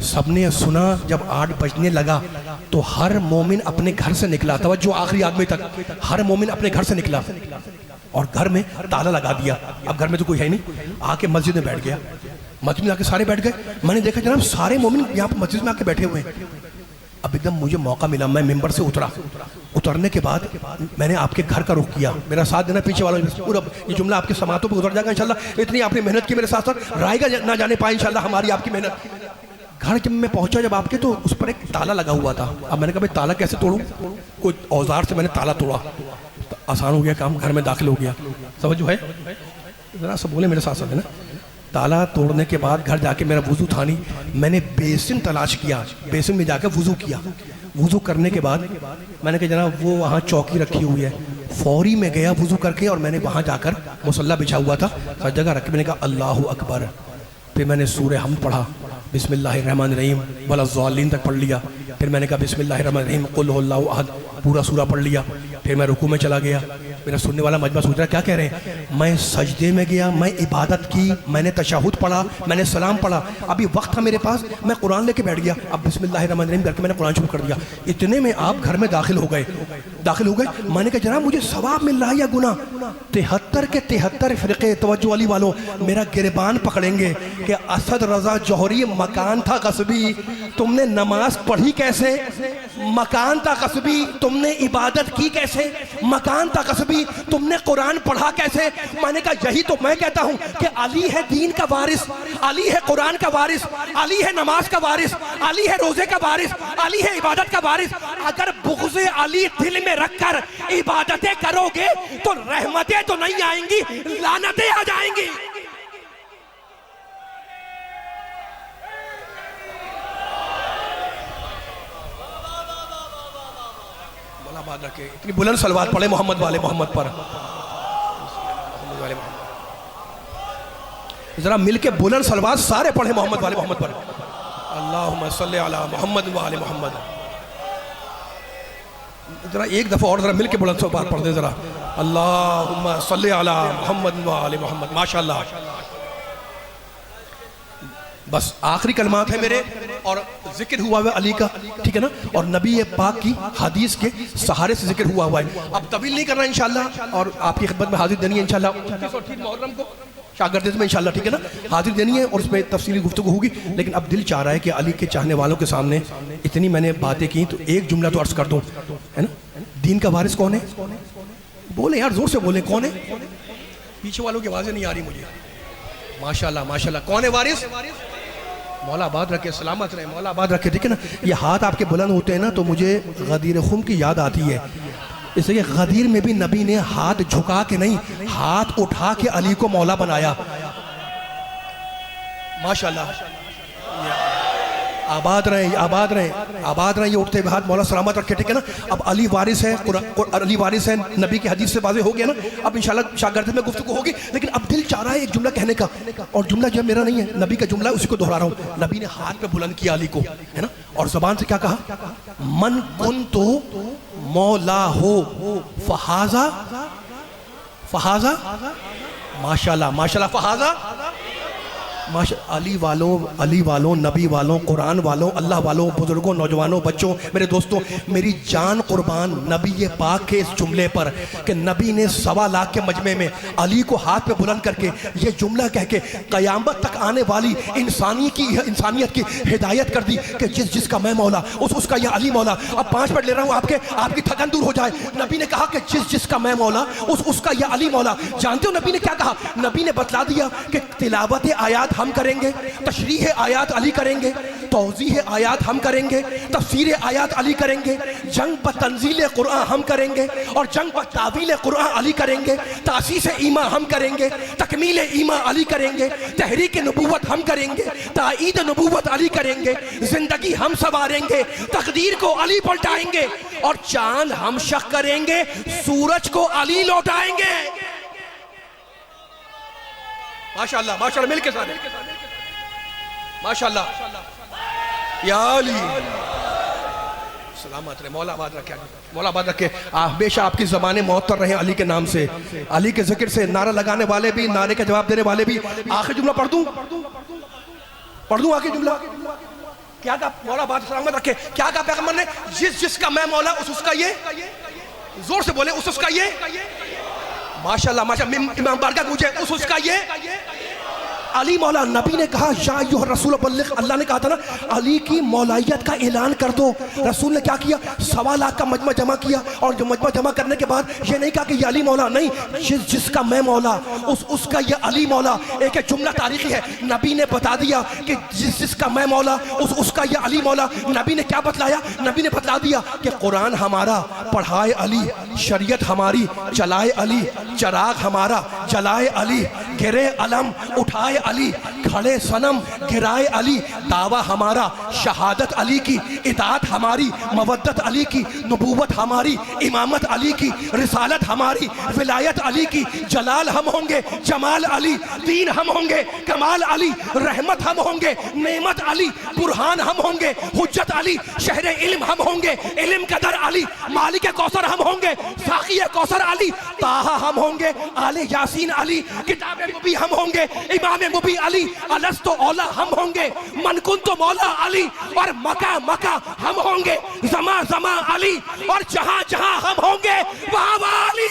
سب نے سنا، جب 8 بجنے لگا تو ہر مومن اپنے گھر سے نکلا، توجہ آخری آدمی تک، ہر مومن اپنے گھر سے نکلا اور گھر میں تالا لگا دیا۔ اب گھر میں تو کوئی ہے نہیں، آ کے مسجد میں بیٹھ گیا، مسجد میں آ کے سارے بیٹھ گئے۔ میں نے دیکھا جناب سارے مومن یہاں پر مسجد میں آ کے بیٹھے ہوئے ہیں۔ اب ایک دم مجھے موقع ملا، میں ممبر سے اترا، اترنے کے بعد میں نے آپ کے گھر کا رخ کیا، میرا ساتھ دینا پیچھے والوں، پورا یہ جملہ آپ کے سماعتوں پہ اتر جائے گا انشاءاللہ۔ اتنی آپ نے محنت کی میرے ساتھ ساتھ، رائے گا نہ جانے پائے انشاءاللہ ہماری آپ کی محنت۔ گھر جب میں پہنچا جب آپ کے، تو اس پر ایک تالا لگا ہوا تھا۔ اب میں نے کہا بھئی تالا کیسے توڑوں؟ کوئی اوزار سے میں نے تالا توڑا، آسان ہو گیا کام، گھر میں داخل ہو گیا۔ سمجھو ہے ذرا سب بولے میرے ساتھ ساتھ، ہے نا۔ تالا توڑنے کے بعد گھر جا کے میرا وضو تھا نہیں، میں نے بیسن تلاش کیا، بیسن میں جا کے وضو کیا۔ وضو کرنے کے بعد میں نے کہا جناب وہ وہاں چوکی رکھی ہوئی ہے، فوری میں گیا وضو کر کے، اور میں نے وہاں جا کر مصلی بچھا ہوا تھا، ہر جگہ رکھ کے میں نے کہا اللہ اکبر۔ پھر میں نے سورہ حمد پڑھا، بسم اللہ الرحمن الرحیم ولا الضالین تک پڑھ لیا۔ پھر میں نے کہا بسم اللہ الرحمن الرحیم قل هو اللہ احد، پورا سورہ پڑھ لیا۔ پھر میں رکوع میں چلا گیا، میرا سننے والا مجمع سوچ رہا ہے کیا کہہ رہے ہیں؟ میں سجدے میں گیا، میں عبادت کی، میں نے تشہد پڑھا، میں نے سلام پڑھا، ابھی وقت تھا میرے پاس، میں قرآن لے کے بیٹھ گیا، اب بسم اللہ الرحمن الرحیم کر کے میں نے قرآن شروع کر دیا، اتنے میں آپ گھر میں داخل ہو گئے۔ میں نے کہا جناب مجھے ثواب مل رہا ہے یا گناہ؟ 73 کے 73 فرقے توجہ علی والوں میرا گریبان پکڑیں گے کہ اسد رضا جوہری مکان تھا غصبی، تم نے نماز پڑھی کیسے؟ مکان تھا غصبی، تم نے عبادت کی کیسے؟ مکان تھا غصبی، تم نے قرآن پڑھا کیسے؟ میں نے کہا یہی تو میں کہتا ہوں کہ علی ہے دین کا وارث، علی ہے قرآن کا وارث، علی ہے نماز کا وارث، علی ہے روزے کا وارث، علی ہے عبادت کا وارث۔ اگر بغض علی دل میں رکھ کر عبادتیں کرو گے تو رحمتیں تو نہیں آئیں گی، لعنتیں آ جائیں گی۔ مولا بات رکھے، اتنی بلند صلوات پڑھے محمد والے محمد پر، ذرا مل کے بلند صلوات سارے پڑھے محمد والے محمد پر، اللہم صلی علی محمد والے محمد۔ ذرا ایک دفعہ اور ذرا مل کے بلند صلوات پڑھ دیں ذرا، اللہم صلی علی محمد والے محمد۔ ماشاءاللہ، بس آخری کلمات ہیں میرے، اور ذکر ہوا ہوا علی کا، ٹھیک ہے نا، اور نبی پاک کی حدیث کے سہارے سے ذکر ہوا ہوا ہے۔ اب طویل نہیں کرنا انشاءاللہ، اور آپ کی خدمت میں حاضر دینی ہے انشاءاللہ 29 اور 30 محرم کو شاگردیز میں انشاءاللہ، ٹھیک ہے نا، حاضر دینی ہے اور اس میں تفصیلی گفتگو ہوگی۔ لیکن اب دل چاہ رہا ہے کہ علی کے چاہنے والوں کے سامنے اتنی میں نے باتیں کی تو ایک جملہ تو عرض کر دوں، ہے نا، دین کا وارث کون ہے؟ بولیں یار، زور سے بولیں، کون ہے؟ پیچھے والوں کی آوازیں نہیں آ رہی مجھے۔ ماشاءاللہ ماشاءاللہ، کون ہے وارث؟ مولا آباد رکھے، سلامت رہے، مولا آباد رکھے، ٹھیک ہے نا۔ یہ ہاتھ آپ کے بلند ہوتے ہیں نا تو مجھے غدیر خم کی یاد آتی ہے، اس لیے غدیر میں بھی نبی نے ہاتھ جھکا کے نہیں، ہاتھ اٹھا کے علی کو مولا بنایا۔ ماشاءاللہ، آباد رہیں آباد رہیں آباد رہیں، یہ اٹھتے ہوئے ہاتھ مولا سلامت رکھے، ٹھیک ہے نا۔ اب علی وارث ہے، علی وارث ہے، نبی کی حدیث سے واضح ہو گیا نا۔ اب انشاءاللہ شاگردی میں گفتگو ہوگی، لیکن اب دل چاہ رہا ہے ایک جملہ کہنے کا، اور جملہ جو میرا نہیں ہے، نبی کا جملہ، اسی کو دہرا رہا ہوں۔ نبی نے ہاتھ پہ بلند کیا علی کو، ہے نا، اور زبان سے کیا کہا؟ من کنتو مولا ہو فہذا فہذا، ماشاءاللہ ماشاءاللہ، فہذا، علی والوں نبی والوں قرآن والوں اللہ والوں بزرگوں نوجوانوں بچوں میرے دوستوں، میری جان قربان نبی پاک کے اس جملے پر کہ نبی نے 1.25 لاکھ کے مجمع میں علی کو ہاتھ پہ بلند کر کے یہ جملہ کہہ کے قیامت تک آنے والی انسانیت کی ہدایت کر دی کہ جس کا میں مولا اس کا یہ علی مولا۔ اب 5 منٹ لے رہا ہوں آپ کی تھکن دور ہو جائے۔ نبی نے کہا کہ جس کا میں مولا اس کا یہ علی مولا۔ جانتے ہو نبی نے کیا کہا؟ نبی نے بتلا دیا کہ تلاوت آیات ہم کریں گے، تشریح آیات علی کریں گے، توضیح آیات ہم کریں گے، تفسیر آیات علی کریں گے، جنگ پر تنزیل قرآن ہم کریں گے، اور جنگ پر تعویل قرآن علی کریں گے، تاسیس ایمان ہم کریں گے، تکمیل ایمان علی کریں گے، تحریک نبوت ہم کریں گے، تائید نبوت علی کریں گے، زندگی ہم سواریں گے، تقدیر کو علی پلٹائیں گے، اور چاند ہم شق کریں گے، سورج کو علی لوٹائیں گے۔ ماشاءاللہ ماشاءاللہ، مل کے ساتھ ماشاءاللہ، یا علی سلامت رہے، مولا آباد رکھے، مولا آباد رکھے، ہمیشہ آپ کی زبانیں معطر رہیں علی کے نام سے، علی کے ذکر سے، نعرہ لگانے والے بھی، نعرے کا جواب دینے والے بھی۔ آخری جملہ پڑھ دوں آخری جملہ، کیا کہا مولا آباد سلامت رکھے؟ کیا کہا پیغمبر نے؟ جس کا میں مولا اس کا یہ، زور سے بولے، اس کا یہ، ماشاءاللہ ماشاءاللہ، امام بارگاہ گونجے، اس کا یہ علی مولا۔ نبی نے کہا یا ایھا الرسول بلغ، اللہ نے کہا تھا نا علی کی مولائیت کا اعلان کر دو۔ رسول نے کیا کیا؟ 1.25 لاکھ کا مجمع جمع کیا، اور جو مجمع جمع کرنے کے بعد یہ نہیں کہا کہ یہ علی مولا، نہیں، جس کا میں مولا اس کا یہ علی مولا۔ ایک جملہ تاریخی ہے، نبی نے بتا دیا کہ جس کا میں مولا اس کا یہ علی مولا۔ نبی نے کیا بتلایا؟ نبی نے بتلا دیا کہ قرآن ہمارا پڑھائے علی، شریعت ہماری چلائے علی، چراغ ہمارا جلائے علی، گرے علم اٹھائے علی، کھڑے صنم گرائے علی، دعویٰ ہمارا شہادت علی کی، اطاعت ہماری مودت علی کی، نبوت ہماری امامت علی کی، رسالت ہماری ولایت علی کی، جلال ہم ہوں گے جمال علی، دین ہم ہوں گے کمال علی، رحمت ہم ہوں گے نعمت علی، برہان ہم ہوں گے حجت علی، شہر علم ہم ہوں گے علم کا در علی، مالک کوثر ہم ہوں گے ساقی کوثر علی، طٰہٰ ہم ہوں گے آل یاسین علی، کتاب مبی ہم ہوں گے امام مبی علی، الست اولا ہم ہوں گے من کنت مولا علی، اور مکہ مکہ ہم ہوں گے زما زما علی، اور جہاں جہاں ہم ہوں گے وہاں وہاں علی۔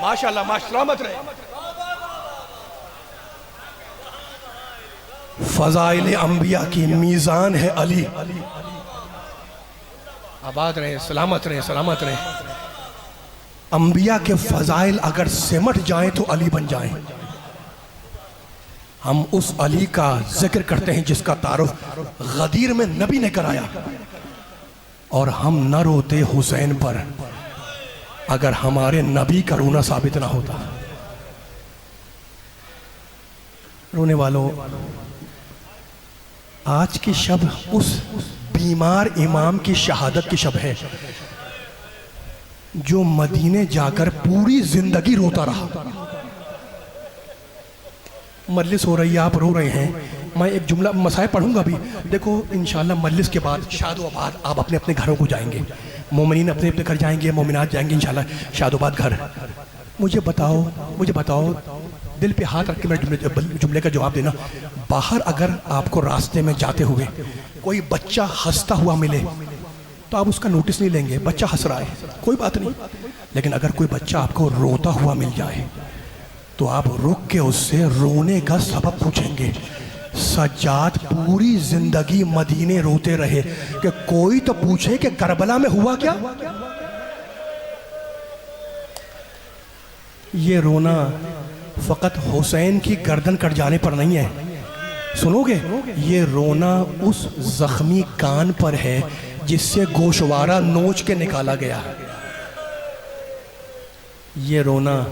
ماشاءاللہ سلامت رہے۔ فضائل انبیاء کی میزان ہے علی، آباد رہے سلامت رہے سلامت رہے۔ انبیاء کے فضائل اگر سمٹ جائیں تو علی بن جائیں۔ ہم اس علی کا ذکر کرتے ہیں جس کا تعارف غدیر میں نبی نے کرایا، اور ہم نہ روتے حسین پر اگر ہمارے نبی کا رونا ثابت نہ ہوتا۔ رونے والوں، آج کی شب اس بیمار امام کی شہادت کی شب ہے جو مدینے جا کر پوری زندگی روتا رہا۔ مجلس ہو رہی ہے، آپ رو رہے ہیں، میں ایک جملہ مسائل پڑھوں گا بھی۔ دیکھو انشاءاللہ مجلس کے بعد شاد و آباد آپ اپنے اپنے گھروں کو جائیں گے، مومنین اپنے اپنے گھر جائیں گے، مومنات جائیں گے انشاءاللہ شاد و آباد گھر۔ مجھے بتاؤ دل پہ ہاتھ رکھ کے میرے جملے کا جواب دینا، باہر اگر آپ کو راستے میں جاتے ہوئے کوئی بچہ ہنستا ہوا ملے تو آپ اس کا نوٹس نہیں لیں گے، بچہ ہنس رہا ہے کوئی بات نہیں، لیکن اگر کوئی بچہ آپ کو روتا ہوا مل جائے تو آپ رک کے اس سے رونے کا سبب پوچھیں گے۔ سجاد پوری زندگی مدینے روتے رہے کہ کوئی تو پوچھے کہ کربلا میں ہوا کیا۔ یہ رونا فقط حسین کی گردن کٹ جانے پر نہیں ہے، سنو گے، یہ رونا اس زخمی کان پر ہے جس سے گوشوارہ نوچ کے نکالا گیا۔ یہ رونا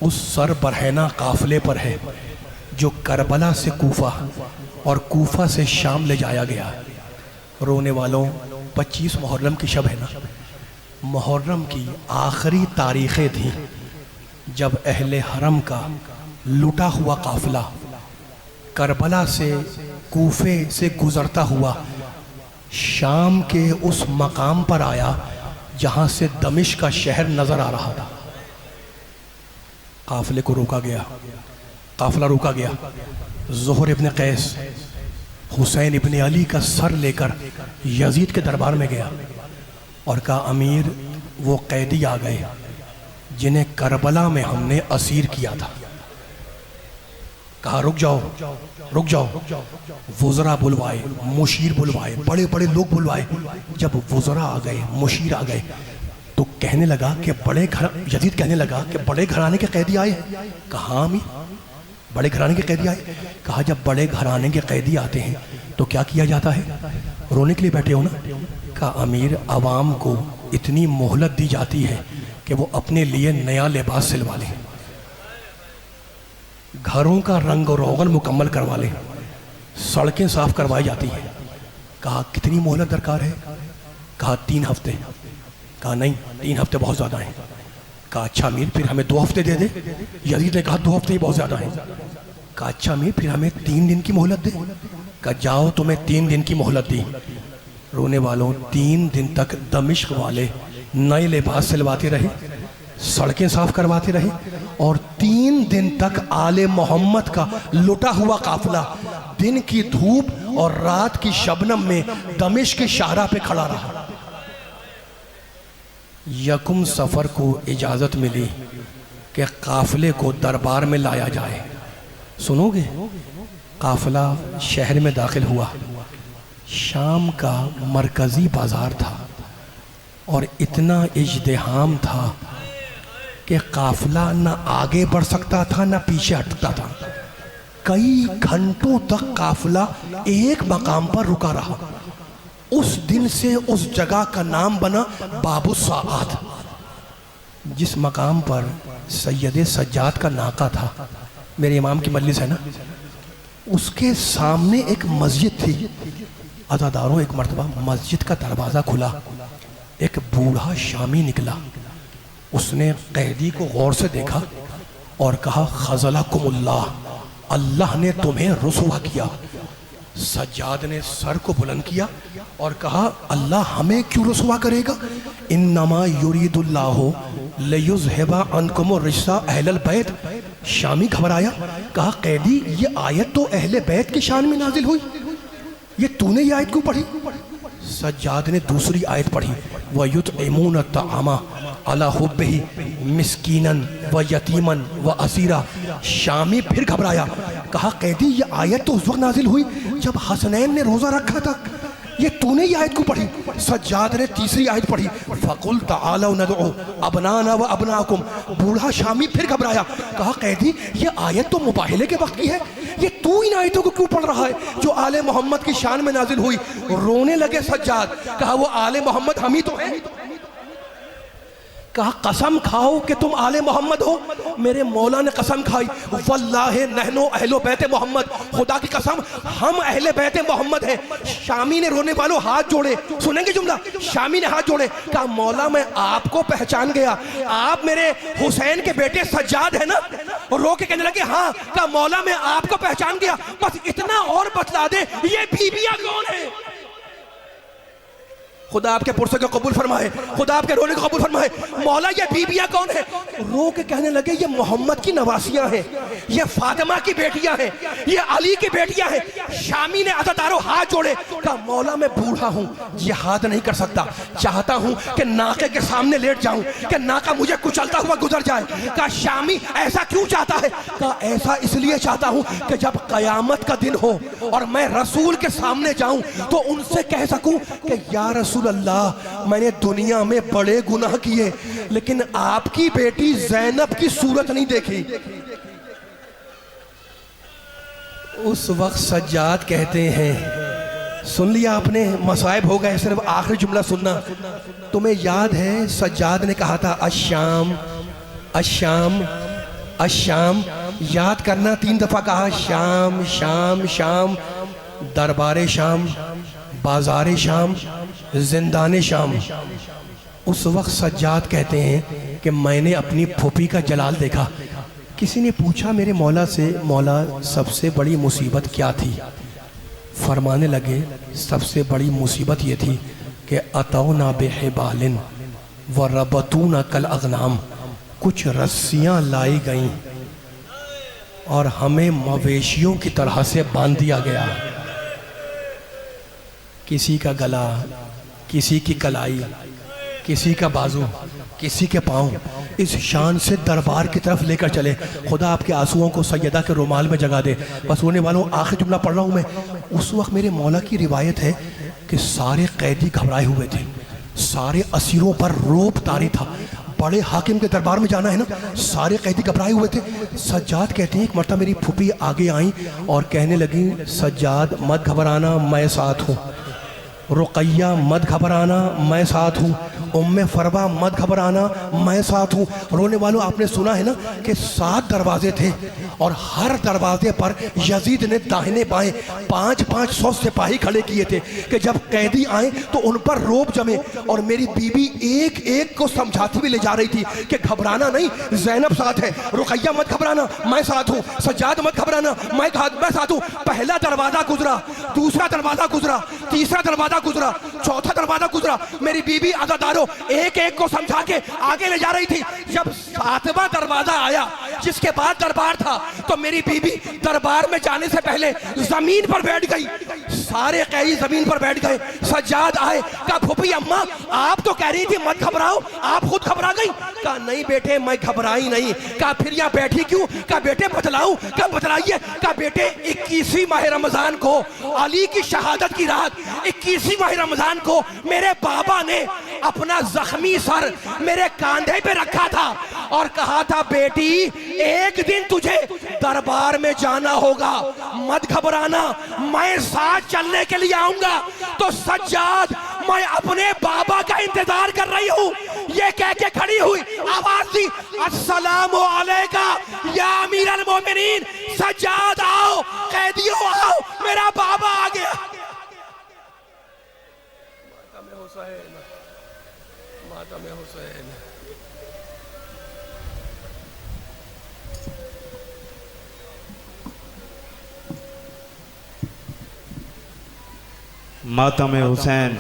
اس سر برہنہ قافلے پر ہے جو کربلا سے کوفہ اور کوفہ سے شام لے جایا گیا۔ رونے والوں، 25 محرم کی شب ہے نا، محرم کی آخری تاریخیں تھیں جب اہل حرم کا لٹا ہوا قافلہ کربلا سے کوفے سے گزرتا ہوا شام کے اس مقام پر آیا جہاں سے دمشق کا شہر نظر آ رہا تھا۔ قافلے کو روکا گیا، قافلہ روکا گیا۔ زہر ابن قیس حسین ابن علی کا سر لے کر یزید کے دربار میں گیا اور کہا امیر وہ قیدی آ گئے جنہیں کربلا میں ہم نے اسیر کیا تھا۔ کہا رک جاؤ رک جاؤ، وزراء بلوائے، مشیر بلوائے، بڑے بڑے لوگ بلوائے۔ جب وزراء آ گئے، مشیر آ گئے تو کہنے لگا کہ یزید کہنے لگا کہ بڑے گھرانے کے قیدی آئے ہیں۔ کہا امیر بڑے گھرانے کے قیدی آئے؟ کہا جب بڑے گھرانے کے قیدی آتے ہیں تو کیا کیا جاتا ہے؟ رونے کے لیے بیٹھے ہو نا؟ کہا امیر عوام کو اتنی مہلت دی جاتی ہے کہ وہ اپنے لیے نیا لباس سلوا لیں، گھروں کا رنگ و روغن مکمل کروا لیں، سڑکیں صاف کروائی جاتی ہیں۔ کہا کتنی مہلت درکار ہے؟ کہا 3 ہفتے۔ کہا نہیں 3 ہفتے بہت زیادہ ہیں۔ کہا اچھا امیر پھر ہمیں 2 ہفتے دے دے۔ یزید نے کہا 2 ہفتے ہی بہت زیادہ ہیں۔ کہا اچھا امیر پھر ہمیں 3 دن کی مہلت دے۔ کہا جاؤ تمہیں 3 دن کی مہلت دی۔ رونے والوں 3 دن تک دمشق والے نئے لباس سلواتے رہے، سڑکیں صاف کرواتے رہے، اور 3 دن تک آل محمد کا لٹا ہوا قافلہ دن کی دھوپ اور رات کی شبنم میں دمشق کے شاہراہ پہ کھڑا رہا۔ یکم سفر کو اجازت ملی کہ قافلے کو دربار میں لایا جائے۔ سنو گے؟ قافلہ شہر میں داخل ہوا، شام کا مرکزی بازار تھا اور اتنا ازدحام تھا کہ قافلہ نہ آگے بڑھ سکتا تھا نہ پیچھے ہٹتا تھا۔ کئی گھنٹوں تک قافلہ ایک مقام پر رکا رہا۔ اس دن سے اس جگہ کا نام بنا باب الساعات. جس مقام پر سید سجاد کا ناقہ تھا، میرے امام کی مجلس ہے نا، اس کے سامنے ایک مسجد تھی. عزاداروں، ایک مرتبہ مسجد کا دروازہ کھلا، ایک بوڑھا شامی نکلا. اس نے قیدی کو غور سے دیکھا اور کہا خذلکم اللہ، اللہ نے تمہیں رسوا کیا. سجاد نے سر کو بلند کیا اور کہا اللہ ہمیں کیوں رسوا کرے گا؟ انما یرید اللہ لیذھب عنکم الرجس اہل البیت. شامی گھبرایا، کہا قیدی یہ آیت تو اہل بیت کی شان میں نازل ہوئی، یہ تو نے یہ آیت کیوں پڑھی؟ سجاد نے دوسری آیت پڑھی وَيُطْعِمُونَ الطَّعَامَ عَلَى حُبِّهِ مِسْكِينًا وَيَتِيمًا وَأَسِيرًا. شامی پھر گھبرایا، کہا قیدی یہ آیت تو اس وقت نازل ہوئی جب حسنین نے روزہ رکھا تھا، یہ تو نے یہ آیت کو پڑھی؟ سجاد نے تیسری آیت پڑھی فَقُلْ تَعَالَوْا نَدْعُوا أَبْنَاءَنَا وَأَبْنَاءَكُمْ. بوڑھا شامی پھر گھبرایا، کہا قیدی یہ آیت تو مباہلے کے وقت کی ہے، یہ تو ان آیتوں کو کیوں پڑھ رہا ہے جو آل محمد کی شان میں نازل ہوئی؟ رونے لگے سجاد، کہا وہ آل محمد ہم ہی تو ہیں. کہا قسم کھاؤ کہ تم آل محمد ہو. میرے مولا نے قسم کھائی واللہ نحنو اہل بیت محمد، خدا کی قسم ہم اہل بیت محمد ہیں. شامی نے رونے والوں ہاتھ جوڑے، سنیں گے جملہ، شامی نے ہاتھ جوڑے، کہا مولا میں آپ کو پہچان گیا، آپ میرے حسین کے بیٹے سجاد ہیں نا؟ اور رو کے کہنے لگے ہاں. کہا مولا میں آپ کو پہچان گیا، بس اتنا اور بتلا دے یہ بیویاں کون ہیں؟ خدا آپ کے پرسے کو قبول فرمائے، خدا آپ کے رونے کو قبول فرمائے. مولا یہ بیویاں کون ہیں؟ رو کے کہنے لگے یہ محمد کی نواسیاں ہیں، یہ فاطمہ کی بیٹیاں ہیں، یہ علی کی بیٹیاں ہیں. شامی نے عزاداروں ہاتھ جوڑے، کہا مولا میں بوڑھا ہوں، جہاد نہیں کر سکتا، چاہتا ہوں کہ ناقے کے سامنے لیٹ جاؤں کہ ناقہ مجھے کچلتا ہوا گزر جائے. کہا شامی ایسا کیوں چاہتا ہے؟ کہا ایسا اس لیے چاہتا ہوں کہ جب قیامت کا دن ہو اور میں رسول کے سامنے جاؤں تو ان سے کہہ سکوں کہ یا رسول اللہ میں نے دنیا میں بڑے گناہ کیے لیکن آپ کی بیٹی زینب کی صورت نہیں دیکھی. اس وقت سجاد کہتے ہیں سن لیا آپ نے، مصائب ہو گئے، صرف آخری جملہ سننا. تمہیں یاد ہے سجاد نے کہا تھا الشام الشام الشام، یاد کرنا، 3 دفعہ کہا شام شام شام، دربار شام، بازار شام، زندان شام. اس وقت سجاد کہتے ہیں کہ میں نے اپنی پھوپھی کا جلال دیکھا. کسی نے پوچھا میرے مولا سے مولا سب سے بڑی مصیبت کیا تھی؟ فرمانے لگے سب سے بڑی مصیبت یہ تھی کہ اتونا بحبال وربطونا کالاغنام، کچھ رسیاں لائی گئیں اور ہمیں مویشیوں کی طرح سے باندھ دیا گیا. کسی کا گلا، کسی کی کلائی، کسی کا بازو، کسی کے پاؤں، اس شان سے دربار کی طرف لے کر چلے. خدا آپ کے آنسوؤں کو سیدہ کے رومال میں جگا دے. بس رونے والوں آخری جملہ پڑھ رہا ہوں میں. اس وقت میرے مولا کی روایت ہے کہ سارے قیدی گھبرائے ہوئے تھے، سارے اسیروں پر روب طاری تھا. بڑے حاکم کے دربار میں جانا ہے نا، سارے قیدی گھبرائے ہوئے تھے. سجاد کہتے ہیں ایک مرتبہ میری پھوپھی آگے آئیں اور کہنے لگیں سجاد مت گھبرانا میں ساتھ ہوں، رقیہ مت گھبرانا میں ساتھ ہوں، ام فروا مت گھبرانا میں ساتھ ہوں. رونے والوں آپ نے سنا ہے نا کہ 7 دروازے تھے اور ہر دروازے پر یزید نے داہنے بائیں 500 سپاہی کھڑے کیے تھے کہ جب قیدی آئیں تو ان پر روب جمے. اور میری بیوی ایک ایک کو سمجھاتی بھی لے جا رہی تھی کہ گھبرانا نہیں، زینب ساتھ ہے، رقیہ مت گھبرانا میں ساتھ ہوں، سجاد مت گھبرانا میں ساتھ ہوں. پہلا دروازہ گزرا، دوسرا دروازہ گزرا، تیسرا دروازہ گزرا، چوتھا دروازہ گزرا. میری بیوی عزاداروں ایک ایک کو سمجھا کے آگے لے جا رہی تھی. جب 7واں دروازہ آیا جس کے بعد دربار تھا تو میری بیوی دربار میں جانے سے پہلے زمین پر بیٹھ گئی. سارے قیدی زمین پر بیٹھ گئے. سجاد آئے، کہا پھوپھی اماں آپ تو کہہ رہی تھی مت گھبراؤ، آپ خود گھبرا گئی؟ کہا نہیں بیٹے میں گھبرائی نہیں. کہا پھر یہاں بیٹھی کیوں؟ کہا بیٹے بتلاؤں. کہا بتلائیے. کہا بیٹے 21ویں ماہ رمضان کو علی کی شہادت کی رات، 21 اسی ماہ رمضان کو میرے بابا نے اپنا زخمی سر میرے کاندھے پہ رکھا تھا اور کہا تھا بیٹی ایک دن تجھے دربار میں جانا ہوگا، مت گھبرانا، میں ساتھ چلنے کے لیے آؤں گا۔ تو سجاد میں اپنے بابا کا انتظار کر رہی ہوں، یہ کہہ کے کھڑی ہوئی، آواز دی السلام علیکہ یا امیر المومنین، سجاد آؤ، قیدیوں آؤ، میرا بابا آ گیا۔ ماتم حسین، ماتم حسین۔ ماتم حسین